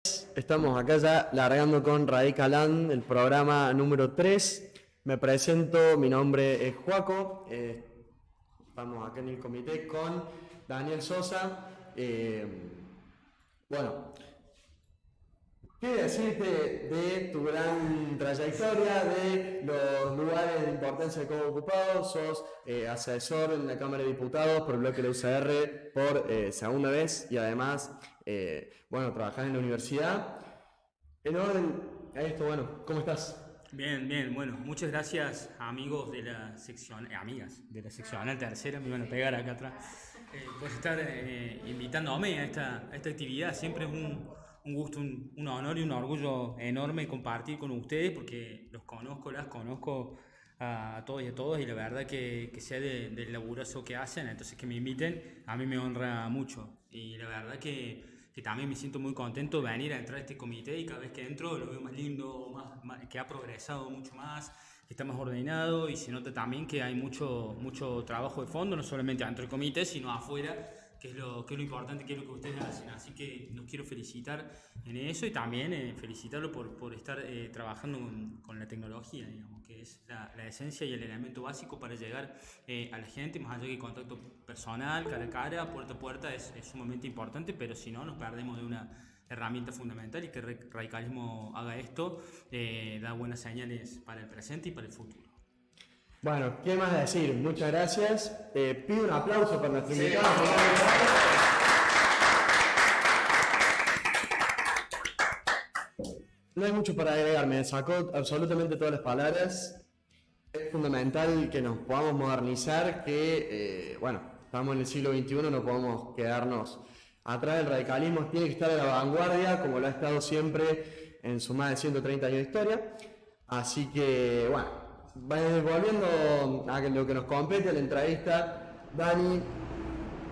Estamos acá ya largando con Radicalán, el programa número 3. Me presento, mi nombre es Joaco. Estamos acá en el comité con Daniel Sosa. Bueno, ¿qué decirte de tu gran trayectoria, de los lugares de importancia que has ocupado? Sos asesor en la Cámara de Diputados por el bloque de la UCR por segunda vez y además, bueno, trabajás en la universidad. En orden a esto, bueno, ¿cómo estás? Bien, bien, bueno, muchas gracias amigos de la sección, amigas de la seccional tercera, me iban a pegar acá atrás, por estar invitándome a esta actividad. Siempre es un gusto, un honor y un orgullo enorme compartir con ustedes porque los conozco, las conozco a todos y a todas, y la verdad que sé del laburazo que hacen, entonces que me inviten a mí me honra mucho, y la verdad que también me siento muy contento de venir a entrar a este comité, y cada vez que entro lo veo más lindo, que ha progresado mucho más, que está más ordenado, y se nota también que hay mucho trabajo de fondo, no solamente dentro del comité, sino afuera, que es lo importante, que es lo que ustedes hacen. Así que los quiero felicitar en eso, y también felicitarlo por estar trabajando con la tecnología, digamos, que es la esencia y el elemento básico para llegar a la gente, más allá que el contacto personal, cara a cara, puerta a puerta, es sumamente importante, pero si no nos perdemos de una herramienta fundamental, y que Radicalismo haga esto da buenas señales para el presente y para el futuro. Bueno, ¿qué más decir? Muchas gracias. Pido un aplauso para nuestro invitado. No hay mucho para agregar, me sacó absolutamente todas las palabras. Es fundamental que nos podamos modernizar, que, bueno, estamos en el siglo XXI, no podemos quedarnos atrás. El radicalismo tiene que estar a la vanguardia, como lo ha estado siempre en sus más de 130 años de historia. Así que, bueno, volviendo a lo que nos compete, a la entrevista, Dani,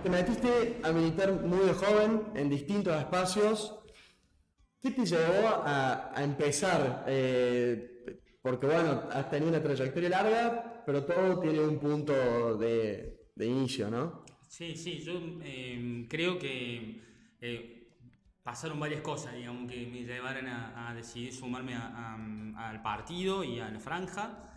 te metiste a militar muy de joven en distintos espacios. ¿Qué te llevó a empezar? Porque bueno, has tenido una trayectoria larga, pero todo tiene un punto de inicio, ¿no? Sí, sí, yo creo que pasaron varias cosas, digamos, que me llevaron a decidir sumarme al partido y a la franja.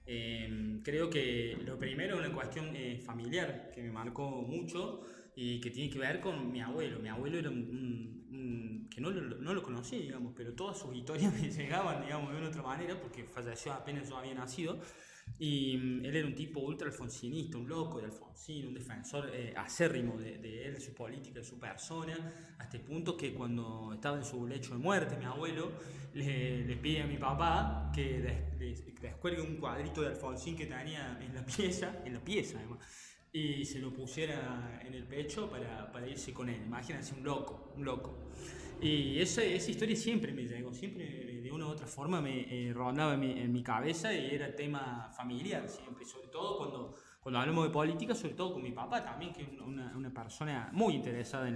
Creo que lo primero es una cuestión familiar que me marcó mucho, y que tiene que ver con mi abuelo. Mi abuelo era que no lo conocí, digamos, pero todas sus historias me llegaban, digamos, de una otra manera, porque falleció apenas yo había nacido. Y él era un tipo ultra alfonsinista, un loco de Alfonsín, un defensor acérrimo de él, de su política, de su persona, hasta el punto que cuando estaba en su lecho de muerte, mi abuelo le pide a mi papá que descuelgue un cuadrito de Alfonsín que tenía en la pieza además, y se lo pusiera en el pecho para irse con él. Imagínense, un loco, un loco. Y esa historia siempre me llegó, siempre de una u otra forma me rondaba en mi cabeza, y era tema familiar siempre, sobre todo cuando hablamos de política, sobre todo con mi papá también, que es una persona muy interesada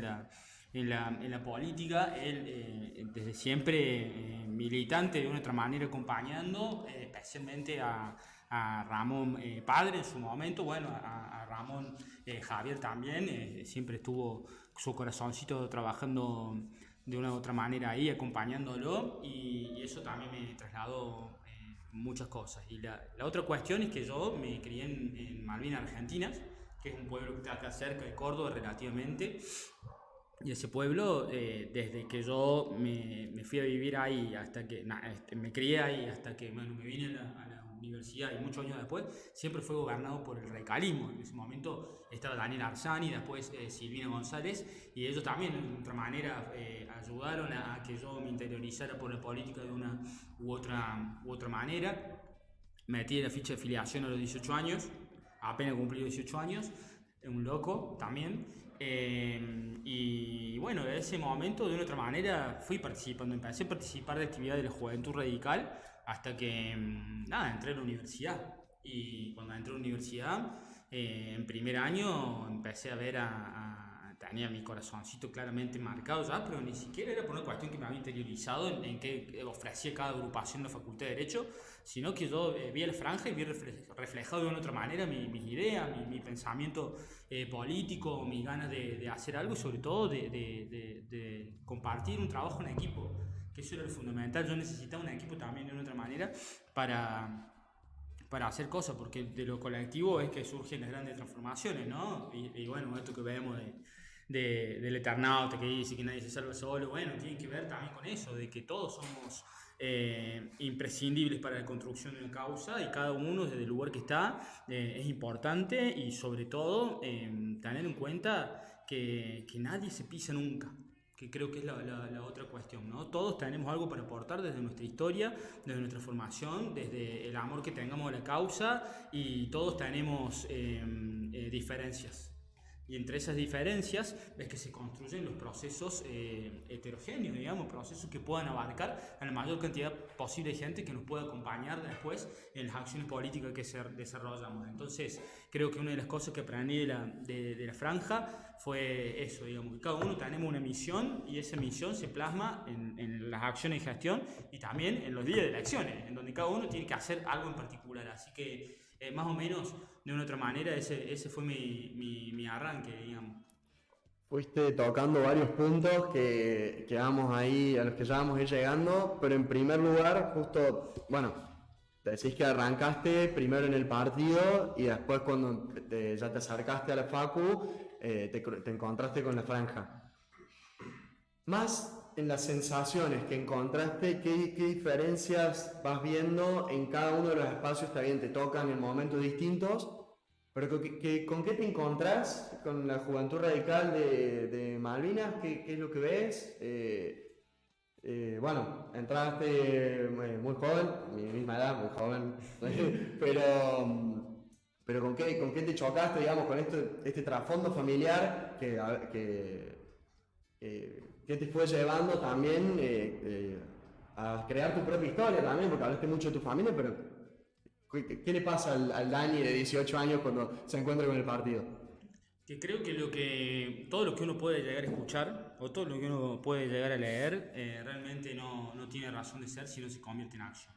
en la política. Él desde siempre militante de una otra manera, acompañando especialmente a Ramón padre en su momento, bueno, a Ramón Javier también, siempre estuvo su corazoncito trabajando de una u otra manera ahí, acompañándolo, y eso también me trasladó muchas cosas. Y la otra cuestión es que yo me crié en Malvinas Argentinas, que es un pueblo que está acá cerca de Córdoba relativamente, y ese pueblo, desde que yo me fui a vivir ahí, hasta que me crié ahí, hasta que bueno, me vine a la universidad, y muchos años después, siempre fue gobernado por el radicalismo. En ese momento estaba Daniel Arzani, después Silvina González, y ellos también de otra manera ayudaron a que yo me interiorizara por la política de una u otra manera. Metí la ficha de afiliación a los 18 años, apenas cumplí 18 años, un loco también. Y bueno, en ese momento de una otra manera fui participando, empecé a participar de actividades de la Juventud Radical, hasta que nada, entré a la universidad. Y cuando entré a la universidad, en primer año empecé a ver tenía mi corazoncito claramente marcado ya, pero ni siquiera era por una cuestión que me había interiorizado en qué ofrecía cada agrupación en la Facultad de Derecho, sino que yo vi la franja y vi reflejado de una otra manera mis ideas, mi pensamiento político, mis ganas de hacer algo y sobre todo de compartir un trabajo en equipo, que eso era lo fundamental. Yo necesitaba un equipo también de una otra manera para hacer cosas, porque de lo colectivo es que surgen las grandes transformaciones, ¿no? Y bueno, esto que vemos del Eternauta que dice que nadie se salva solo, bueno, tiene que ver también con eso, de que todos somos imprescindibles para la construcción de una causa y cada uno desde el lugar que está es importante y sobre todo tener en cuenta que nadie se pisa nunca, que creo que es la otra cuestión, ¿no? Todos tenemos algo para aportar desde nuestra historia, desde nuestra formación, desde el amor que tengamos a la causa y todos tenemos diferencias. Y entre esas diferencias es que se construyen los procesos heterogéneos, digamos, procesos que puedan abarcar a la mayor cantidad posible de gente que nos pueda acompañar después en las acciones políticas que desarrollamos. Entonces, creo que una de las cosas que aprendí de la franja fue eso, digamos, que cada uno tenemos una misión y esa misión se plasma en las acciones de gestión y también en los días de elecciones, en donde cada uno tiene que hacer algo en particular. Así que más o menos, de una otra manera, ese fue mi arranque, digamos. Fuiste tocando varios puntos que vamos ahí, a los que ya vamos a ir llegando, pero en primer lugar, justo, bueno, te decís que arrancaste primero en el partido y después cuando ya te acercaste a la facu, te encontraste con la franja. Más en las sensaciones que encontraste, ¿qué diferencias vas viendo en cada uno de los espacios? Está bien, te tocan en momentos distintos, pero ¿con qué te encontrás con la Juventud Radical de Malvinas? ¿Qué es lo que ves? Bueno, entraste muy joven, mi misma edad, muy joven, pero ¿con qué te chocaste, digamos, con este trasfondo familiar que te fue llevando también a crear tu propia historia también? Porque hablaste mucho de tu familia, pero ¿qué le pasa al Dani de 18 años cuando se encuentra con el partido? Que creo que todo lo que uno puede llegar a escuchar o todo lo que uno puede llegar a leer realmente no tiene razón de ser si no se convierte en acción.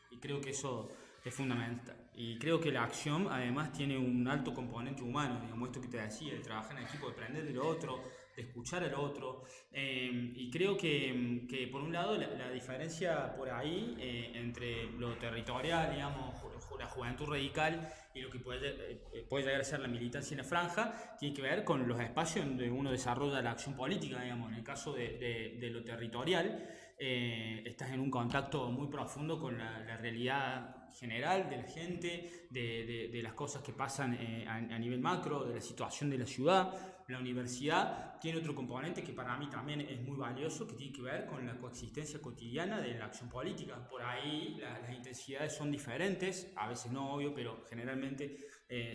Y creo que eso es fundamental. Y creo que la acción además tiene un alto componente humano, digamos, esto que te decía, de trabajar en equipo, de aprender del otro, de escuchar al otro. Y creo que por un lado la diferencia por ahí entre lo territorial, digamos, la juventud radical y lo que puede llegar a ser la militancia en la franja, tiene que ver con los espacios donde uno desarrolla la acción política, digamos. En el caso de lo territorial, estás en un contacto muy profundo con la realidad general de la gente, de las cosas que pasan a nivel macro, de la situación de la ciudad. La universidad tiene otro componente que para mí también es muy valioso, que tiene que ver con la coexistencia cotidiana de la acción política. Por ahí las intensidades son diferentes, a veces no, obvio, pero generalmente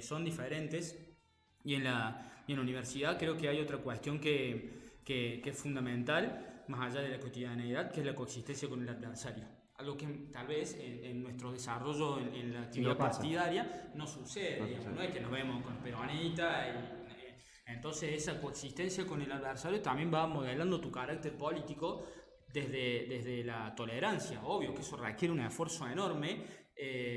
son diferentes. Y en la universidad creo que hay otra cuestión que es fundamental, más allá de la cotidianeidad, que es la coexistencia con el adversario. Algo que tal vez en nuestro desarrollo en la actividad partidaria no sucede, digamos, no es que nos vemos con peronistas entonces esa coexistencia con el adversario también va modelando tu carácter político desde la tolerancia. Obvio que eso requiere un esfuerzo enorme,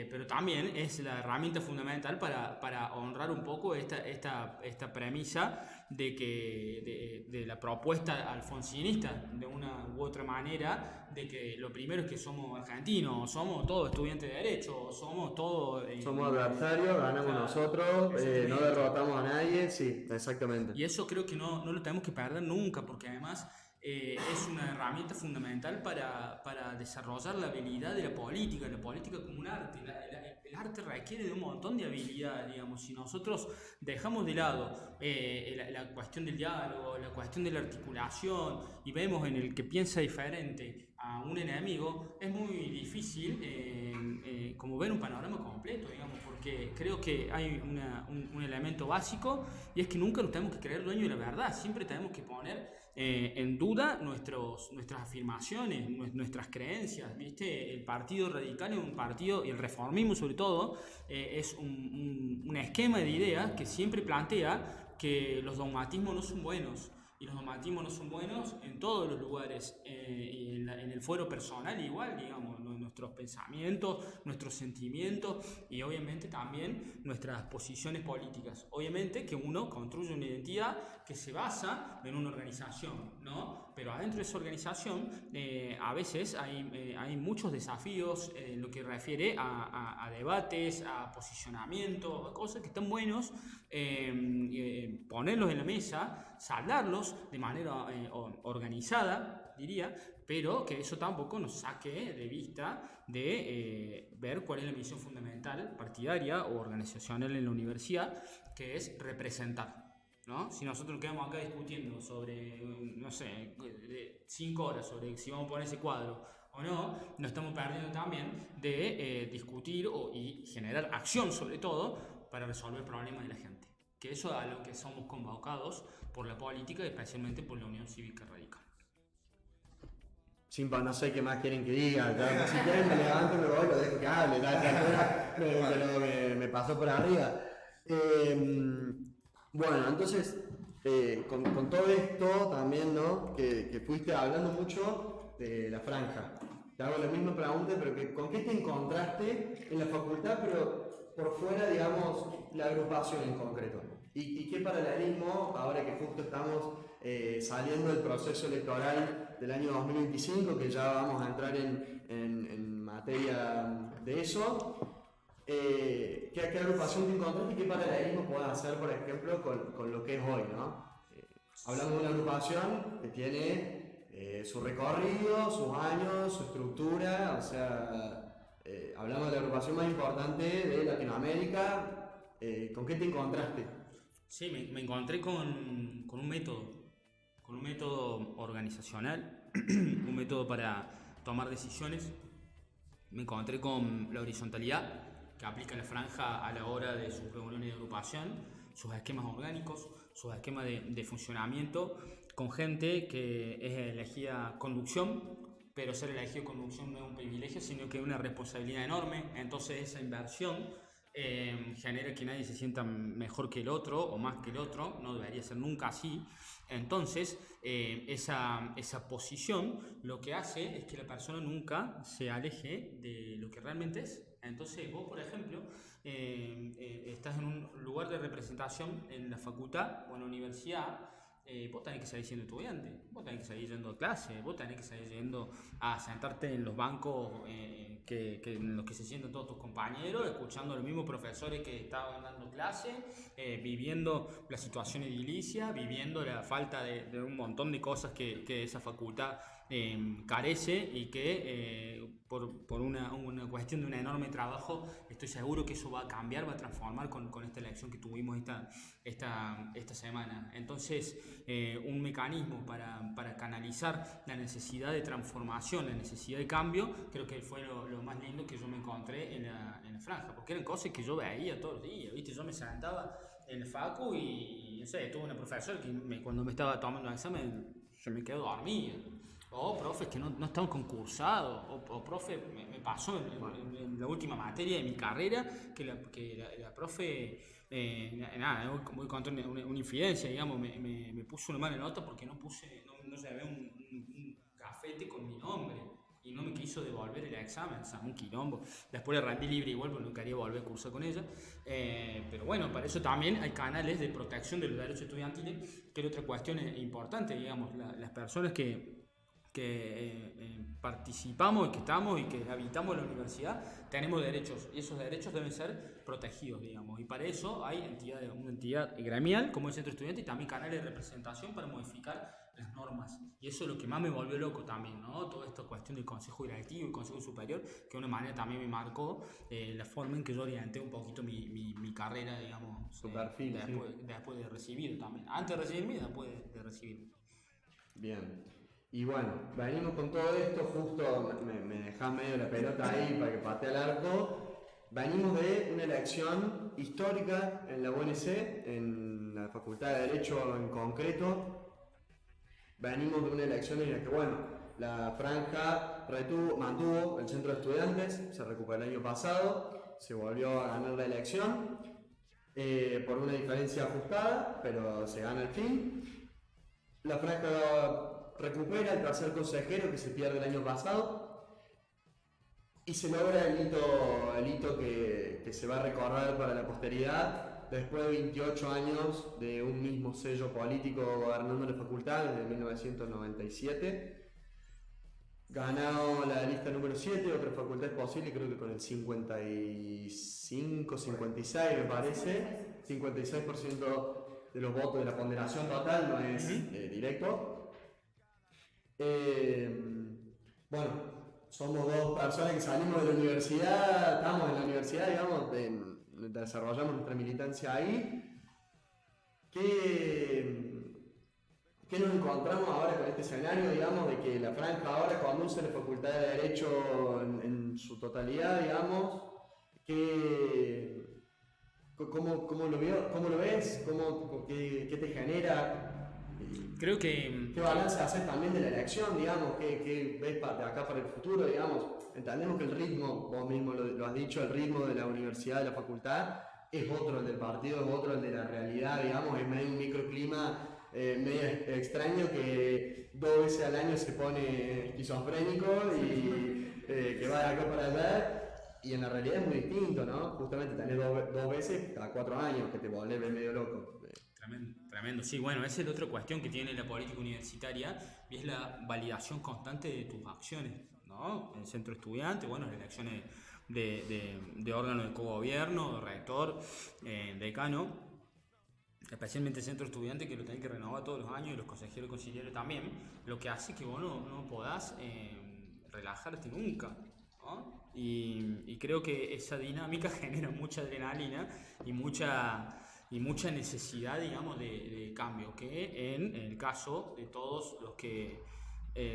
pero también es la herramienta fundamental para honrar un poco esta premisa de la propuesta alfonsinista, de una u otra manera, de que lo primero es que somos argentinos, somos todos estudiantes de Derecho, somos todos... somos adversarios, ganamos nosotros, no derrotamos a nadie, sí, exactamente. Y eso creo que no lo tenemos que perder nunca, porque además... es una herramienta fundamental para desarrollar la habilidad de la política como un arte. El arte requiere de un montón de habilidades, digamos. Si nosotros dejamos de lado la cuestión del diálogo, la cuestión de la articulación y vemos en el que piensa diferente a un enemigo, es muy difícil como ver un panorama completo, digamos, porque creo que hay un elemento básico y es que nunca nos tenemos que creer dueños de la verdad, siempre tenemos que poner en duda nuestras afirmaciones, nuestras creencias, ¿viste? El partido radical es un partido, y el reformismo sobre todo, es un esquema de ideas que siempre plantea que los dogmatismos no son buenos, Y los normativos no son buenos en todos los lugares, en el fuero personal igual, digamos, nuestros pensamientos, nuestros sentimientos y obviamente también nuestras posiciones políticas. Obviamente que uno construye una identidad que se basa en una organización, ¿no? Pero adentro de esa organización a veces hay muchos desafíos en lo que refiere a debates, a posicionamiento, a cosas que están buenos, ponerlos en la mesa, hablarlos de manera organizada, diría, pero que eso tampoco nos saque de vista de ver cuál es la misión fundamental, partidaria o organizacional en la universidad, que es representar. ¿No? Si nosotros nos quedamos acá discutiendo sobre, no sé, 5 horas sobre si vamos a poner ese cuadro o no, nos estamos perdiendo también de discutir y generar acción sobre todo para resolver problemas de la gente. Que eso es a lo que somos convocados por la política y especialmente por la Unión Cívica Radical. Simpa, no sé qué más quieren que diga. Ya, si quieren me levanto, me voy, lo dejo que hable. Me pasó por arriba. Bueno, entonces, con todo esto también, ¿no? Que fuiste hablando mucho de la franja. Te hago la misma pregunta, pero ¿con qué te encontraste en la facultad, pero por fuera, digamos, la agrupación en concreto? ¿Y qué paralelismo, ahora que justo estamos saliendo del proceso electoral del año 2025, que ya vamos a entrar en materia de eso? ¿Qué agrupación te encontraste y qué paralelismo puedes hacer, por ejemplo, con lo que es hoy, ¿no? Hablamos de una agrupación que tiene su recorrido, sus años, su estructura, o sea, hablamos de la agrupación más importante de Latinoamérica. ¿Con qué te encontraste? Sí, me encontré con un método organizacional, un método para tomar decisiones. Me encontré con la horizontalidad que aplica la franja a la hora de sus reuniones de agrupación, sus esquemas orgánicos, sus esquemas de funcionamiento, con gente que es elegida conducción, pero ser elegido conducción no es un privilegio, sino que es una responsabilidad enorme. Entonces esa inversión genera que nadie se sienta mejor que el otro o más que el otro, no debería ser nunca así. Entonces esa posición lo que hace es que la persona nunca se aleje de lo que realmente es. Entonces vos, por ejemplo, estás en un lugar de representación en la facultad o en la universidad. Vos tenés que seguir siendo estudiante, vos tenés que seguir yendo a clase, vos tenés que seguir yendo a sentarte en los bancos en los que se sientan todos tus compañeros, escuchando a los mismos profesores que estaban dando clase, viviendo la situación edilicia, viviendo la falta de un montón de cosas que esa facultad carece y que por una cuestión de un enorme trabajo estoy seguro que eso va a cambiar, va a transformar con esta elección que tuvimos esta semana. Entonces un mecanismo para canalizar la necesidad de transformación, la necesidad de cambio, creo que fue lo más lindo que yo me encontré en la franja, porque eran cosas que yo veía todos los días, ¿viste? Yo me sentaba en el facu y no sé, tuve una profesora que cuando me estaba tomando el examen yo me quedo dormido. O profes que no están concursados, o profe, me pasó en la última materia de mi carrera, que la profe, nada, voy contra una infidencia, digamos, me puso una mala nota porque no llevé un gafete con mi nombre y no me quiso devolver el examen, o sea, un quilombo. Después le rendí libre igual porque no quería volver a cursar con ella, pero bueno, para eso también hay canales de protección de los derechos estudiantiles, que es otra cuestión importante, digamos, las personas que participamos, que estamos y que habitamos la universidad, tenemos derechos y esos derechos deben ser protegidos, digamos, y para eso hay una entidad gremial como el Centro Estudiante y también canales de representación para modificar las normas, y eso es lo que más me volvió loco también, ¿no? Toda esta cuestión del Consejo Directivo y Consejo Superior, que de una manera también me marcó la forma en que yo orienté un poquito mi carrera, digamos, su perfil, después de recibir también, antes de recibirme y después de recibirme. Bien. Y bueno, venimos con todo esto, justo me dejás medio la pelota ahí para que patee al arco. Venimos de una elección histórica en la UNC, en la Facultad de Derecho en concreto. Venimos de una elección en la que, bueno, la franja mantuvo el centro de estudiantes, se recuperó el año pasado, se volvió a ganar la elección por una diferencia ajustada, pero se gana al fin. La franja recupera el tercer consejero que se pierde el año pasado y se logra el hito que se va a recordar para la posteridad después de 28 años de un mismo sello político gobernando la facultad desde 1997. Ganado la lista número 7, otra facultad es posible, creo que con el 55, 56 me parece, 56% de los votos de la ponderación total, no es directo. Bueno, somos dos personas que salimos de la universidad, estamos en la universidad, digamos, desarrollamos nuestra militancia ahí. ¿Qué nos encontramos ahora con este escenario, digamos, de que la franja ahora conduce la Facultad de Derecho en su totalidad, digamos? ¿Cómo lo ves? ¿Qué te genera? Creo que... ¿Qué balance haces también de la elección, digamos? ¿Qué ves de acá para el futuro, digamos? Entendemos que el ritmo, vos mismo lo has dicho, el ritmo de la universidad, de la facultad, es otro el del partido, es otro el de la realidad, digamos, es medio un microclima medio extraño que 2 veces al año se pone esquizofrénico y que va de acá para allá, y en la realidad es muy distinto, ¿no? Justamente tenés 2 veces cada 4 años que te volvés medio loco. Tremendo, sí, bueno, esa es la otra cuestión que tiene la política universitaria, y es la validación constante de tus acciones, ¿no? En el centro estudiante, bueno, las elecciones de órgano de cogobierno, rector, decano, especialmente el centro estudiante, que lo tienen que renovar todos los años, y los consejeros y conciliarios también, lo que hace que vos no podás relajarte nunca, ¿no? Y creo que esa dinámica genera mucha adrenalina y mucha necesidad, digamos, de cambio, que en el caso de todos los que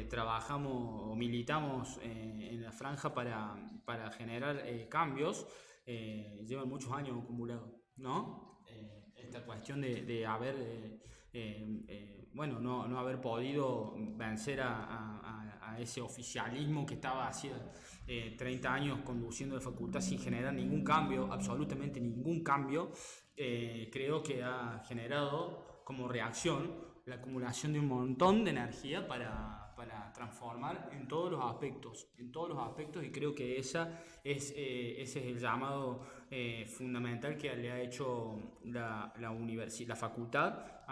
trabajamos o militamos en la franja para generar cambios, llevan muchos años acumulados, ¿no? Esta cuestión de haber, bueno, no haber podido vencer a ese oficialismo que estaba hacía 30 años conduciendo la facultad sin generar ningún cambio, absolutamente ningún cambio, creo que ha generado como reacción la acumulación de un montón de energía para transformar en todos los aspectos, y creo que ese es el llamado fundamental que le ha hecho la facultad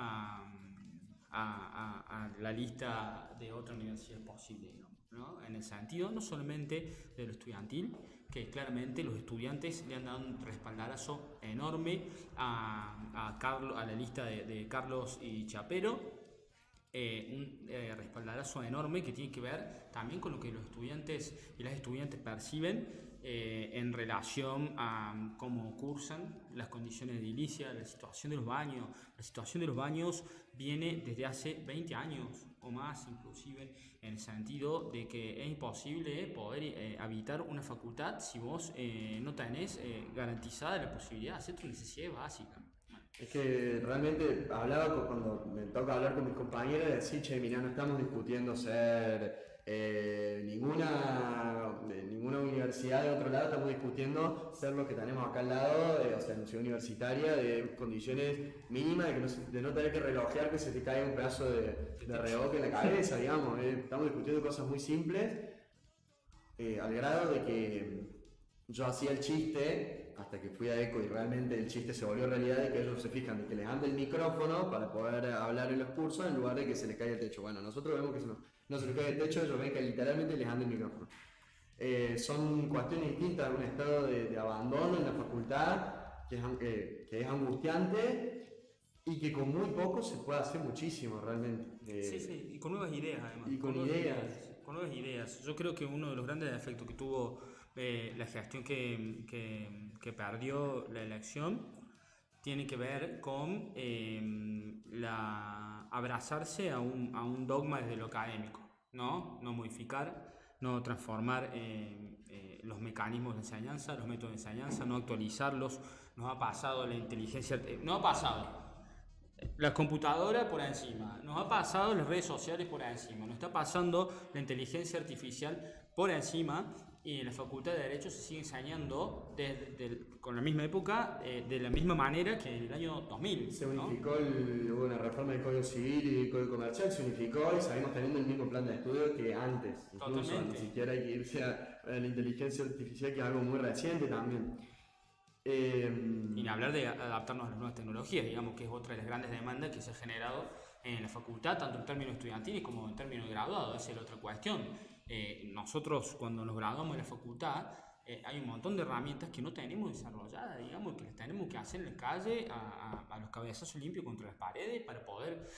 a la lista de otras universidades posibles, ¿no? En el sentido no solamente de lo estudiantil, que claramente los estudiantes le han dado un respaldarazo enorme a la lista de Carlos y Chapero, un respaldarazo enorme que tiene que ver también con lo que los estudiantes y las estudiantes perciben en relación a cómo cursan, las condiciones edilicias, la situación de los baños. La situación de los baños viene desde hace 20 años o más, inclusive, en el sentido de que es imposible poder habitar una facultad si vos no tenés garantizada la posibilidad de hacer tus necesidades básicas. Es que realmente cuando me toca hablar con mis compañeros, de decir, che, mirá, no estamos discutiendo ser ninguna universidad de otro lado, estamos discutiendo ser lo que tenemos acá al lado, o sea, en Ciudad Universitaria, de condiciones mínimas, de no tener que relojear que se te caiga un pedazo de reboque en la cabeza, digamos. Estamos discutiendo cosas muy simples, al grado de que yo hacía el chiste hasta que fui a ECO y realmente el chiste se volvió realidad, de que ellos se fijan de que les ande el micrófono para poder hablar en los cursos en lugar de que se les caiga el techo. Bueno, nosotros vemos que no se les cae el techo, ellos ven que literalmente les ande el micrófono. Son cuestiones distintas de un estado de abandono en la facultad que es angustiante y que con muy poco se puede hacer muchísimo realmente. Sí, y con nuevas ideas además. Y con ideas. Con nuevas ideas. Yo creo que uno de los grandes defectos que tuvo la gestión que perdió la elección tiene que ver con abrazarse a un dogma desde lo académico, ¿no? No modificar, no transformar los mecanismos de enseñanza, los métodos de enseñanza, no actualizarlos. Nos ha pasado la inteligencia, no ha pasado. la computadora por encima, nos ha pasado las redes sociales por encima, nos está pasando la inteligencia artificial por encima, y en la Facultad de Derecho se sigue enseñando con la misma época, de la misma manera que en el año 2000. Se unificó, hubo una reforma del Código Civil y del Código Comercial, se unificó y seguimos teniendo el mismo plan de estudio que antes. Incluso Totalmente. ni siquiera hay que irse a la inteligencia artificial, que es algo muy reciente también. Y ni hablar de adaptarnos a las nuevas tecnologías, digamos que es otra de las grandes demandas que se ha generado en la facultad, tanto en términos estudiantiles como en términos de graduado. Esa es la otra cuestión. Nosotros cuando nos graduamos en la facultad, hay un montón de herramientas que no tenemos desarrolladas, digamos, que las tenemos que hacer en la calle a los cabezazos limpios contra las paredes para poder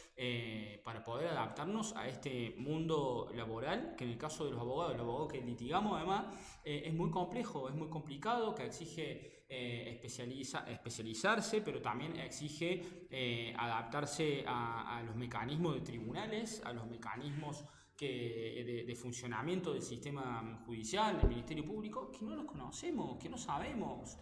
adaptarnos a este mundo laboral, que en el caso de los abogados que litigamos además, es muy complejo, es muy complicado, que exige especializarse, pero también exige adaptarse a los mecanismos de tribunales, a los mecanismos de funcionamiento del sistema judicial, del Ministerio Público, que no los conocemos, que no sabemos,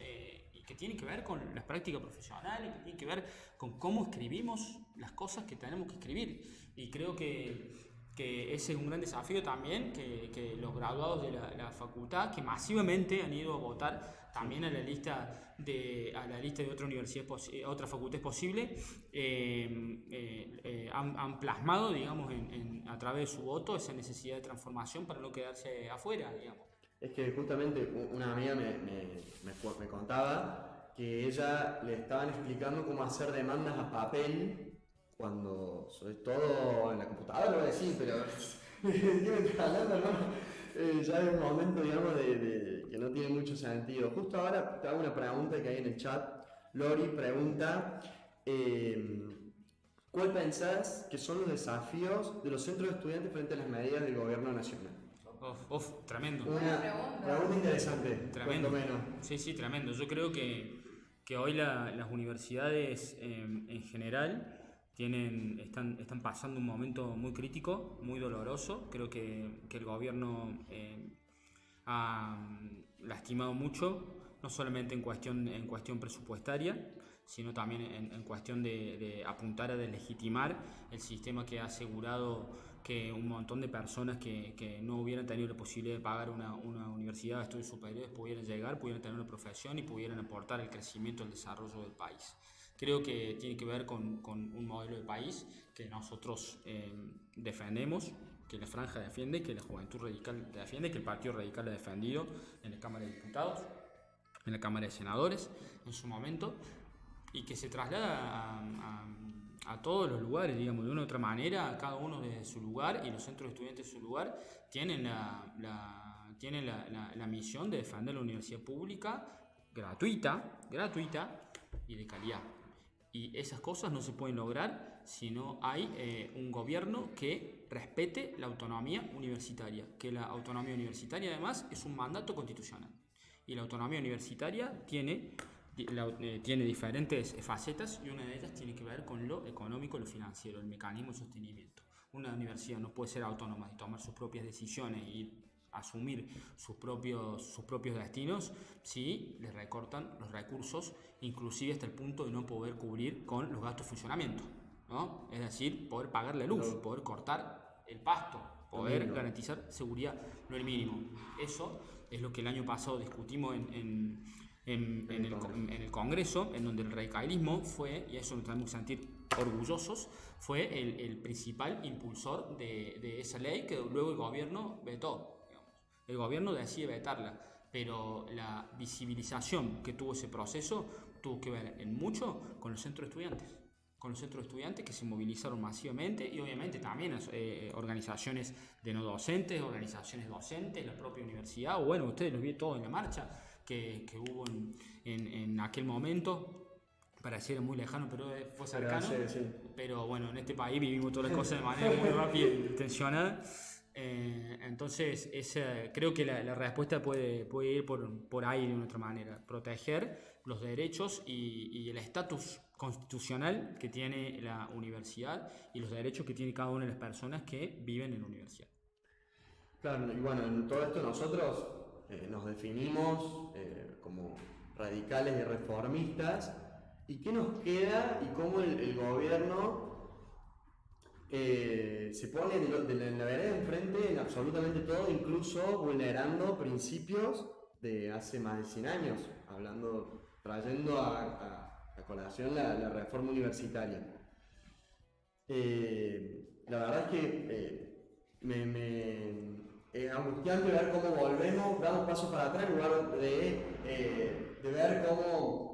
y que tiene que ver con las prácticas profesionales, que tiene que ver con cómo escribimos las cosas que tenemos que escribir. Y creo que ese es un gran desafío también, que los graduados de la facultad, que masivamente han ido a votar también a la lista de otra universidad, otra facultad posible, han plasmado, digamos, a través de su voto esa necesidad de transformación para no quedarse afuera, digamos. Es que justamente una amiga me contaba que ella le estaban explicando cómo hacer demandas a papel cuando, sobre todo en la computadora, lo voy a decir, pero ¿qué me estás hablando, hermano? Ya es un momento, digamos, de que no tiene mucho sentido. Justo ahora te hago una pregunta que hay en el chat. Lori pregunta, ¿cuál pensás que son los desafíos de los centros de estudiantes frente a las medidas del gobierno nacional? Tremendo. Una pregunta interesante, Tremendo. menos. Sí, tremendo. Yo creo que hoy las universidades en general están pasando un momento muy crítico, muy doloroso. Creo que el gobierno ha lastimado mucho, no solamente en cuestión presupuestaria, sino también en cuestión de apuntar a deslegitimar el sistema que ha asegurado que un montón de personas que no hubieran tenido la posibilidad de pagar una universidad de estudios superiores pudieran tener una profesión y pudieran aportar al crecimiento y al desarrollo del país. Creo que tiene que ver con un modelo de país que nosotros defendemos, que la Franja defiende, que la Juventud Radical defiende, que el Partido Radical ha defendido en la Cámara de Diputados, en la Cámara de Senadores en su momento, y que se traslada a todos los lugares, digamos, de una u otra manera, cada uno desde su lugar, y los centros de estudiantes de su lugar tienen la misión de defender la universidad pública gratuita y de calidad. Y esas cosas no se pueden lograr si no hay un gobierno que respete la autonomía universitaria, que la autonomía universitaria además es un mandato constitucional. Y la autonomía universitaria tiene diferentes facetas, y una de ellas tiene que ver con lo económico, lo financiero, el mecanismo de sostenimiento. Una universidad no puede ser autónoma y tomar sus propias decisiones y asumir sus propios destinos si le recortan los recursos, inclusive hasta el punto de no poder cubrir con los gastos de funcionamiento, ¿no? Es decir, poder pagar la luz, poder cortar el pasto, poder garantizar seguridad, no el mínimo. Eso es lo que el año pasado discutimos en el Congreso, en donde el radicalismo fue, y eso nos tenemos que sentir orgullosos, fue el principal impulsor de esa ley que luego el gobierno vetó. El gobierno decide vetarla, pero la visibilización que tuvo ese proceso tuvo que ver en mucho con los centros de estudiantes, que se movilizaron masivamente, y obviamente también organizaciones de no docentes, organizaciones docentes, la propia universidad, o bueno, ustedes los vi todos en la marcha que hubo en aquel momento. Pareciera muy lejano, pero fue cercano. Sí. Pero bueno, en este país vivimos todas las cosas de manera muy rápida y tensionada. Entonces creo que la respuesta puede ir por ahí de una otra manera: proteger los derechos y el estatus constitucional que tiene la universidad y los derechos que tiene cada una de las personas que viven en la universidad. Claro, y bueno, en todo esto nosotros nos definimos como radicales y reformistas, ¿Y qué nos queda y cómo el gobierno se pone en la vereda de enfrente en absolutamente todo, incluso vulnerando principios de hace más de 100 años, trayendo a colación la reforma universitaria? La verdad es que es angustiante ver cómo volvemos, damos pasos para atrás en lugar de ver cómo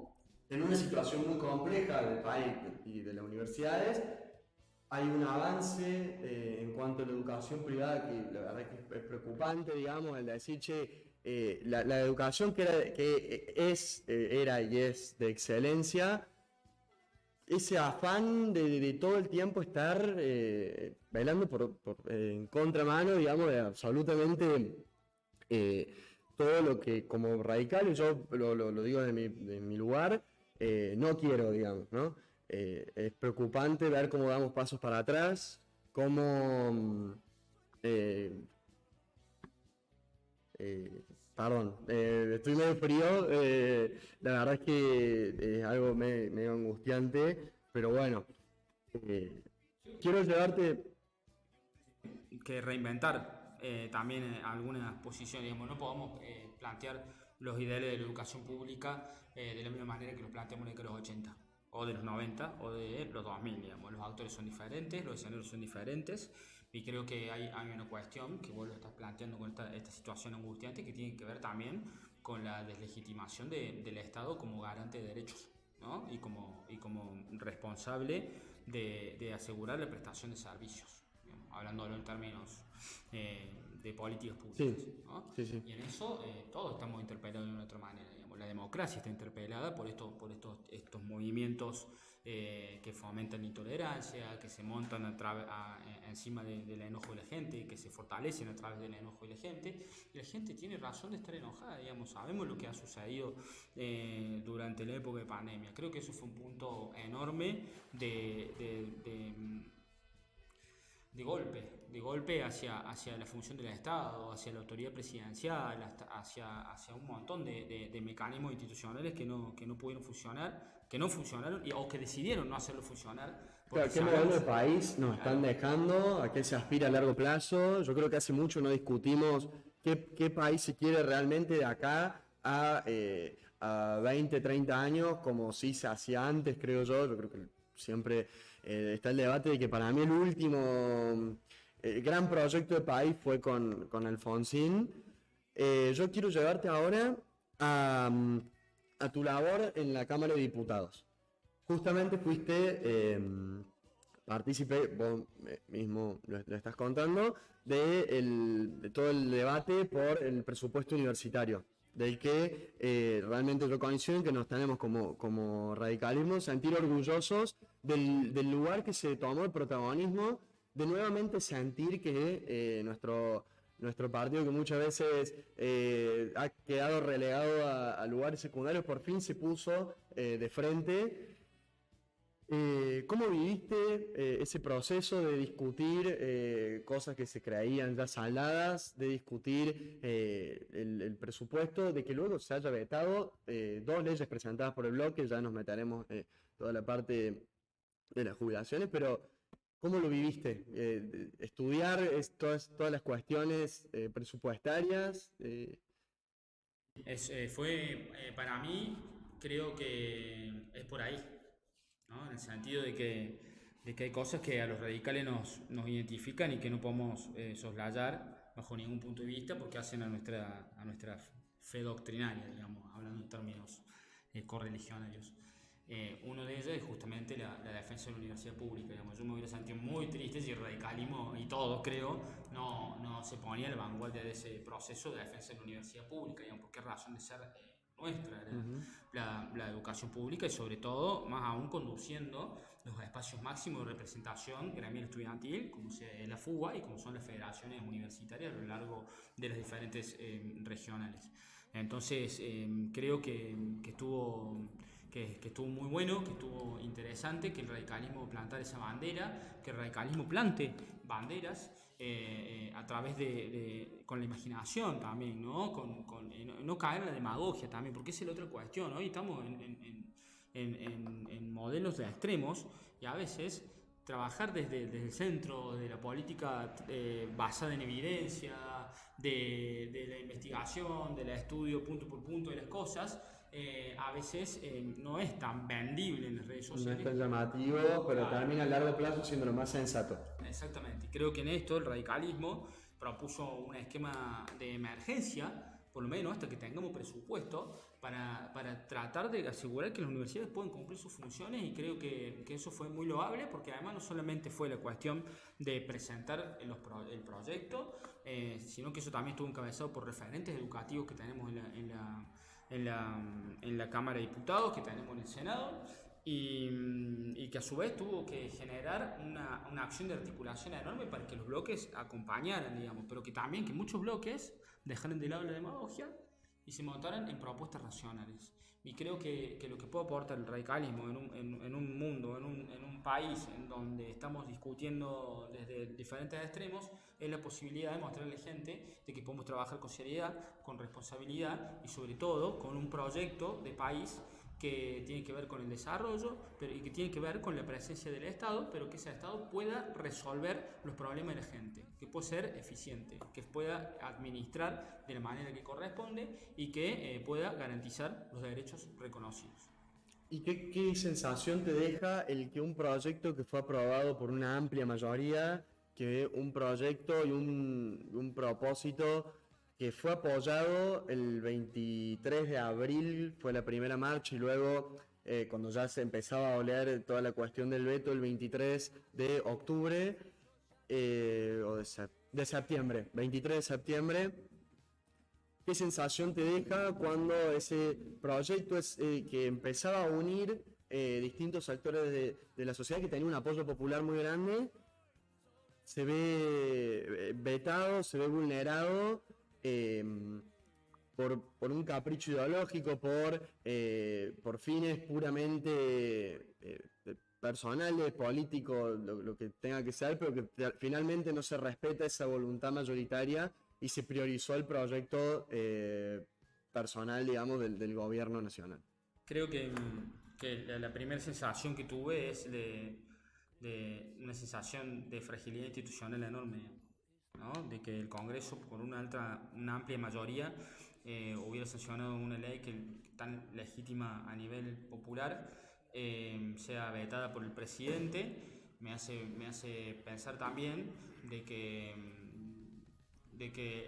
en una situación muy compleja del país y de las universidades hay un avance en cuanto a la educación privada que la verdad que es preocupante, digamos, el decir, che, la educación era y es de excelencia, ese afán de todo el tiempo estar bailando en contramano, digamos, de absolutamente todo lo que como radical, y yo lo digo de mi lugar, no quiero, digamos, ¿no? Es preocupante ver cómo damos pasos para atrás, cómo... eh, perdón, estoy medio frío, la verdad es que es algo medio angustiante, pero bueno, quiero llevarte... Que reinventar también algunas posiciones. Digamos, no podemos plantear los ideales de la educación pública de la misma manera que los planteamos de los 80 o de los 90 o de los 2000. Digamos. Los actores son diferentes, los escenarios son diferentes, y creo que hay una cuestión que vos lo estás planteando con esta situación angustiante que tiene que ver también con la deslegitimación del Estado como garante de derechos, ¿no? y como responsable de asegurar la prestación de servicios, hablándolo en términos de políticas públicas. Sí, ¿No? sí. Y en eso todos estamos interpelados de una otra manera. Digamos. La democracia está interpelada por estos movimientos que fomentan la intolerancia, que se montan encima del enojo de la gente, que se fortalecen a través del enojo de la gente. Y la gente tiene razón de estar enojada, digamos. Sabemos lo que ha sucedido durante la época de pandemia. Creo que eso fue un punto enorme de golpe hacia la función del Estado, hacia la autoridad presidencial, hacia un montón de mecanismos institucionales que no pudieron funcionar, que no funcionaron o que decidieron no hacerlo funcionar. Claro, ¿qué modelo de país nos están dejando? ¿A qué se aspira a largo plazo? Yo creo que hace mucho no discutimos qué país se quiere realmente de acá a 20, 30 años, como sí se hacía antes, creo yo. Yo creo que siempre está el debate de que para mí el último gran proyecto de país fue con Alfonsín. Yo quiero llevarte ahora a tu labor en la Cámara de Diputados. Justamente fuiste partícipe, vos mismo lo estás contando, de todo el debate por el presupuesto universitario, del que realmente yo coincido en que nos tenemos como radicalismo sentir orgullosos del lugar que se tomó el protagonismo, de nuevamente sentir que nuestro partido, que muchas veces ha quedado relegado a lugares secundarios, por fin se puso de frente. ¿Cómo viviste ese proceso de discutir cosas que se creían ya saldadas, de discutir el presupuesto, de que luego se haya vetado 2 leyes presentadas por el bloque? Ya nos meteremos toda la parte de las jubilaciones, pero ¿cómo lo viviste? Estudiar todas las cuestiones presupuestarias. Fue para mí, creo que es por ahí, ¿no? En el sentido de que hay cosas que a los radicales nos identifican y que no podemos soslayar bajo ningún punto de vista porque hacen a nuestra fe doctrinaria, digamos, hablando en términos correligionarios. Uno de ellos es justamente la defensa de la universidad pública. Digamos. Yo me hubiera sentido muy triste si el radicalismo, y todos creo, no se ponía a la vanguardia de ese proceso de defensa de la universidad pública, digamos, porque es razón de ser nuestra la educación pública, y sobre todo, más aún, conduciendo los espacios máximos de representación gremial estudiantil, como es la FUBA y como son las federaciones universitarias a lo largo de las diferentes regionales. Entonces, creo que estuvo muy bueno, que estuvo interesante, que el radicalismo plantara esa bandera, que el radicalismo plante banderas a través con la imaginación también, ¿no? No caer en la demagogia también, porque esa es la otra cuestión. Hoy estamos en modelos de extremos, y a veces trabajar desde el centro de la política basada en evidencia, de la investigación, del estudio punto por punto de las cosas, a veces no es tan vendible en las redes No sociales. es tan llamativo, pero también a largo plazo siendo lo más sensato. Exactamente. Creo que en esto el radicalismo propuso un esquema de emergencia, por lo menos hasta que tengamos presupuesto, para tratar de asegurar que las universidades puedan cumplir sus funciones, y creo que eso fue muy loable, porque además no solamente fue la cuestión de presentar el proyecto, sino que eso también estuvo encabezado por referentes educativos que tenemos en la Cámara de Diputados, que tenemos en el Senado, y que a su vez tuvo que generar una acción de articulación enorme para que los bloques acompañaran, digamos, pero que también que muchos bloques dejaran de lado la demagogia y se montaran en propuestas racionales. Y creo que lo que puede aportar el radicalismo en un mundo, en un país en donde estamos discutiendo desde diferentes extremos, es la posibilidad de mostrarle a la gente de que podemos trabajar con seriedad, con responsabilidad y sobre todo con un proyecto de país que tiene que ver con el desarrollo, pero y que tiene que ver con la presencia del Estado, pero que ese Estado pueda resolver los problemas de la gente, que pueda ser eficiente, que pueda administrar de la manera que corresponde y que pueda garantizar los derechos reconocidos. ¿Y qué sensación te deja el que un proyecto que fue aprobado por una amplia mayoría, que un proyecto y un propósito que fue apoyado el 23 de abril, fue la primera marcha, y luego cuando ya se empezaba a oler toda la cuestión del veto, el 23 de octubre, o de septiembre, 23 de septiembre, ¿qué sensación te deja cuando ese proyecto que empezaba a unir distintos sectores de la sociedad, que tenía un apoyo popular muy grande, se ve vetado, se ve vulnerado por un capricho ideológico, por fines puramente personales, políticos, lo que tenga que ser, pero que finalmente no se respeta esa voluntad mayoritaria y se priorizó el proyecto personal, digamos, del gobierno nacional? Creo que la primera sensación que tuve es de una sensación de fragilidad institucional enorme, ¿no? De que el Congreso, por una amplia mayoría, hubiera sancionado una ley que tan legítima a nivel popular sea vetada por el presidente. Me hace pensar también de que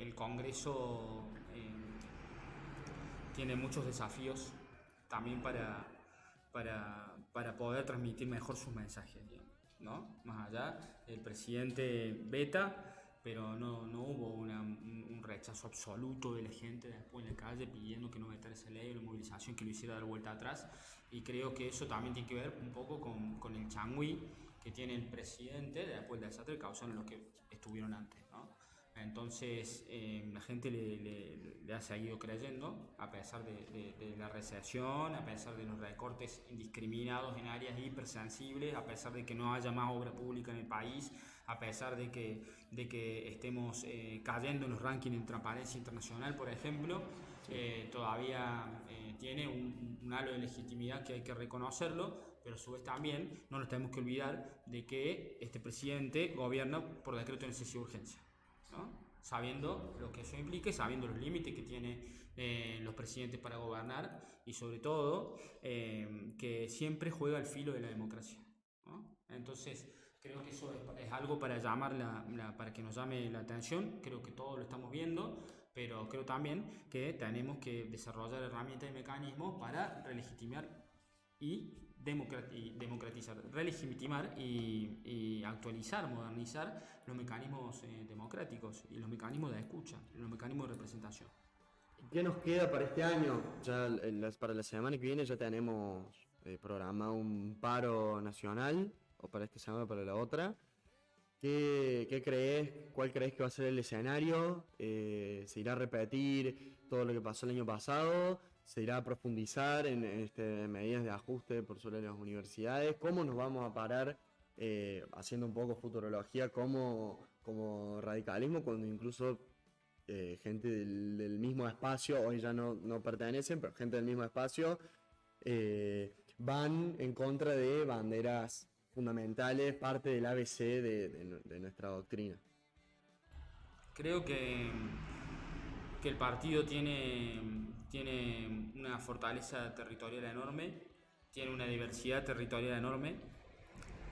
el Congreso tiene muchos desafíos también para poder transmitir mejor sus mensajes, ¿no? Más allá, el presidente veta, pero no hubo un rechazo absoluto de la gente después en la calle pidiendo que no vetara esa ley, o la movilización que lo hiciera dar vuelta atrás, y creo que eso también tiene que ver un poco con el changüí que tiene el presidente después del desastre causaron los que estuvieron antes, ¿no? Entonces la gente le ha seguido creyendo a pesar de la recesión, a pesar de los recortes indiscriminados en áreas hipersensibles, a pesar de que no haya más obra pública en el país, a pesar de que estemos cayendo en los rankings en transparencia internacional, por ejemplo. Todavía tiene un halo de legitimidad que hay que reconocerlo, pero a su vez también no nos tenemos que olvidar de que este presidente gobierna por decreto de necesidad y urgencia, ¿no? Sabiendo lo que eso implica, sabiendo los límites que tienen los presidentes para gobernar, y sobre todo que siempre juega al filo de la democracia, ¿no? Entonces creo que eso es algo para para que nos llame la atención. Creo que todos lo estamos viendo, pero creo también que tenemos que desarrollar herramientas y mecanismos para relegitimar y democratizar, relegitimar y actualizar, modernizar los mecanismos democráticos y los mecanismos de escucha, los mecanismos de representación. ¿Qué nos queda para este año? Ya para la semana que viene ya tenemos programado un paro nacional, o para esta semana o para la otra. ¿Qué crees? ¿Cuál crees que va a ser el escenario? ¿Se irá a repetir todo lo que pasó el año pasado? ¿Se irá a profundizar en medidas de ajuste por sobre las universidades? ¿Cómo nos vamos a parar, haciendo un poco futurología, como radicalismo, cuando incluso gente del mismo espacio, hoy ya no pertenecen, pero gente del mismo espacio van en contra de banderas fundamentales, parte del ABC de nuestra doctrina. Creo que el partido tiene una fortaleza territorial enorme, tiene una diversidad territorial enorme,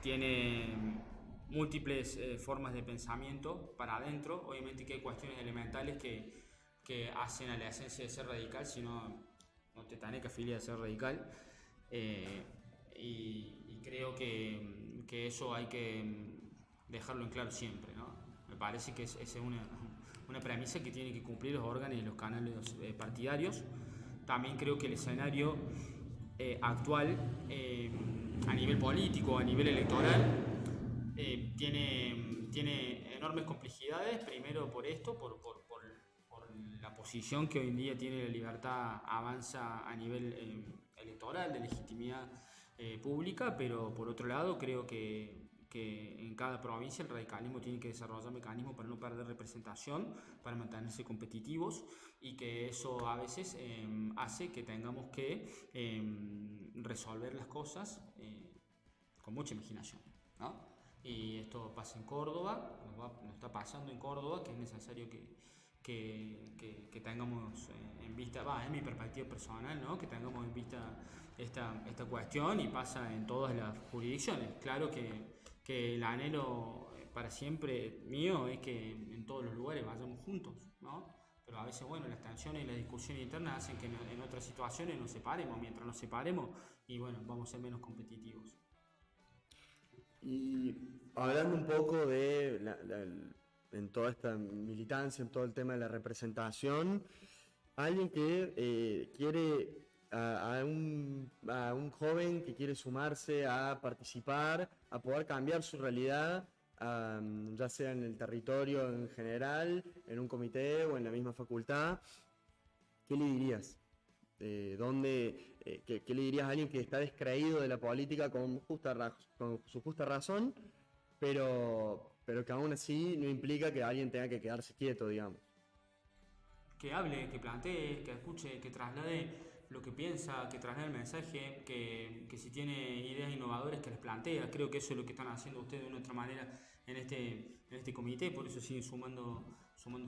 tiene múltiples formas de pensamiento para adentro. Obviamente que hay cuestiones elementales que hacen a la esencia de ser radical, si no te tenés que afiliar a ser radical. Y creo que eso hay que dejarlo en claro siempre, ¿no? Me parece que es una premisa que tienen que cumplir los órganos y los canales partidarios. También creo que el escenario actual, a nivel político, a nivel electoral, tiene enormes complejidades. Primero por esto, por la posición que hoy en día tiene la libertad avanza a nivel electoral, de legitimidad pública, pero por otro lado creo que en cada provincia el radicalismo tiene que desarrollar mecanismos para no perder representación, para mantenerse competitivos, y que eso a veces hace que tengamos que resolver las cosas con mucha imaginación, ¿no? Y esto pasa en Córdoba, nos está pasando en Córdoba, que es necesario que tengamos en vista, es mi perspectiva personal, ¿no? Que tengamos en vista esta cuestión, y pasa en todas las jurisdicciones. Claro que el anhelo para siempre mío es que en todos los lugares vayamos juntos, ¿no? Pero a veces, bueno, las tensiones y las discusiones internas hacen que en otras situaciones nos separemos. Mientras nos separemos, y bueno, vamos a ser menos competitivos. Y hablando un poco de en toda esta militancia, en todo el tema de la representación, alguien que quiere, a un joven que quiere sumarse a participar, a poder cambiar su realidad, ya sea en el territorio en general, en un comité o en la misma facultad, ¿qué le dirías? ¿Qué le dirías a alguien que está descreído de la política con su justa razón, pero que aún así no implica que alguien tenga que quedarse quieto, digamos? Que hable, que plantee, que escuche, que traslade lo que piensa, que traslade el mensaje, que si tiene ideas innovadoras que les plantea. Creo que eso es lo que están haciendo ustedes de una otra manera en este comité, por eso siguen sumando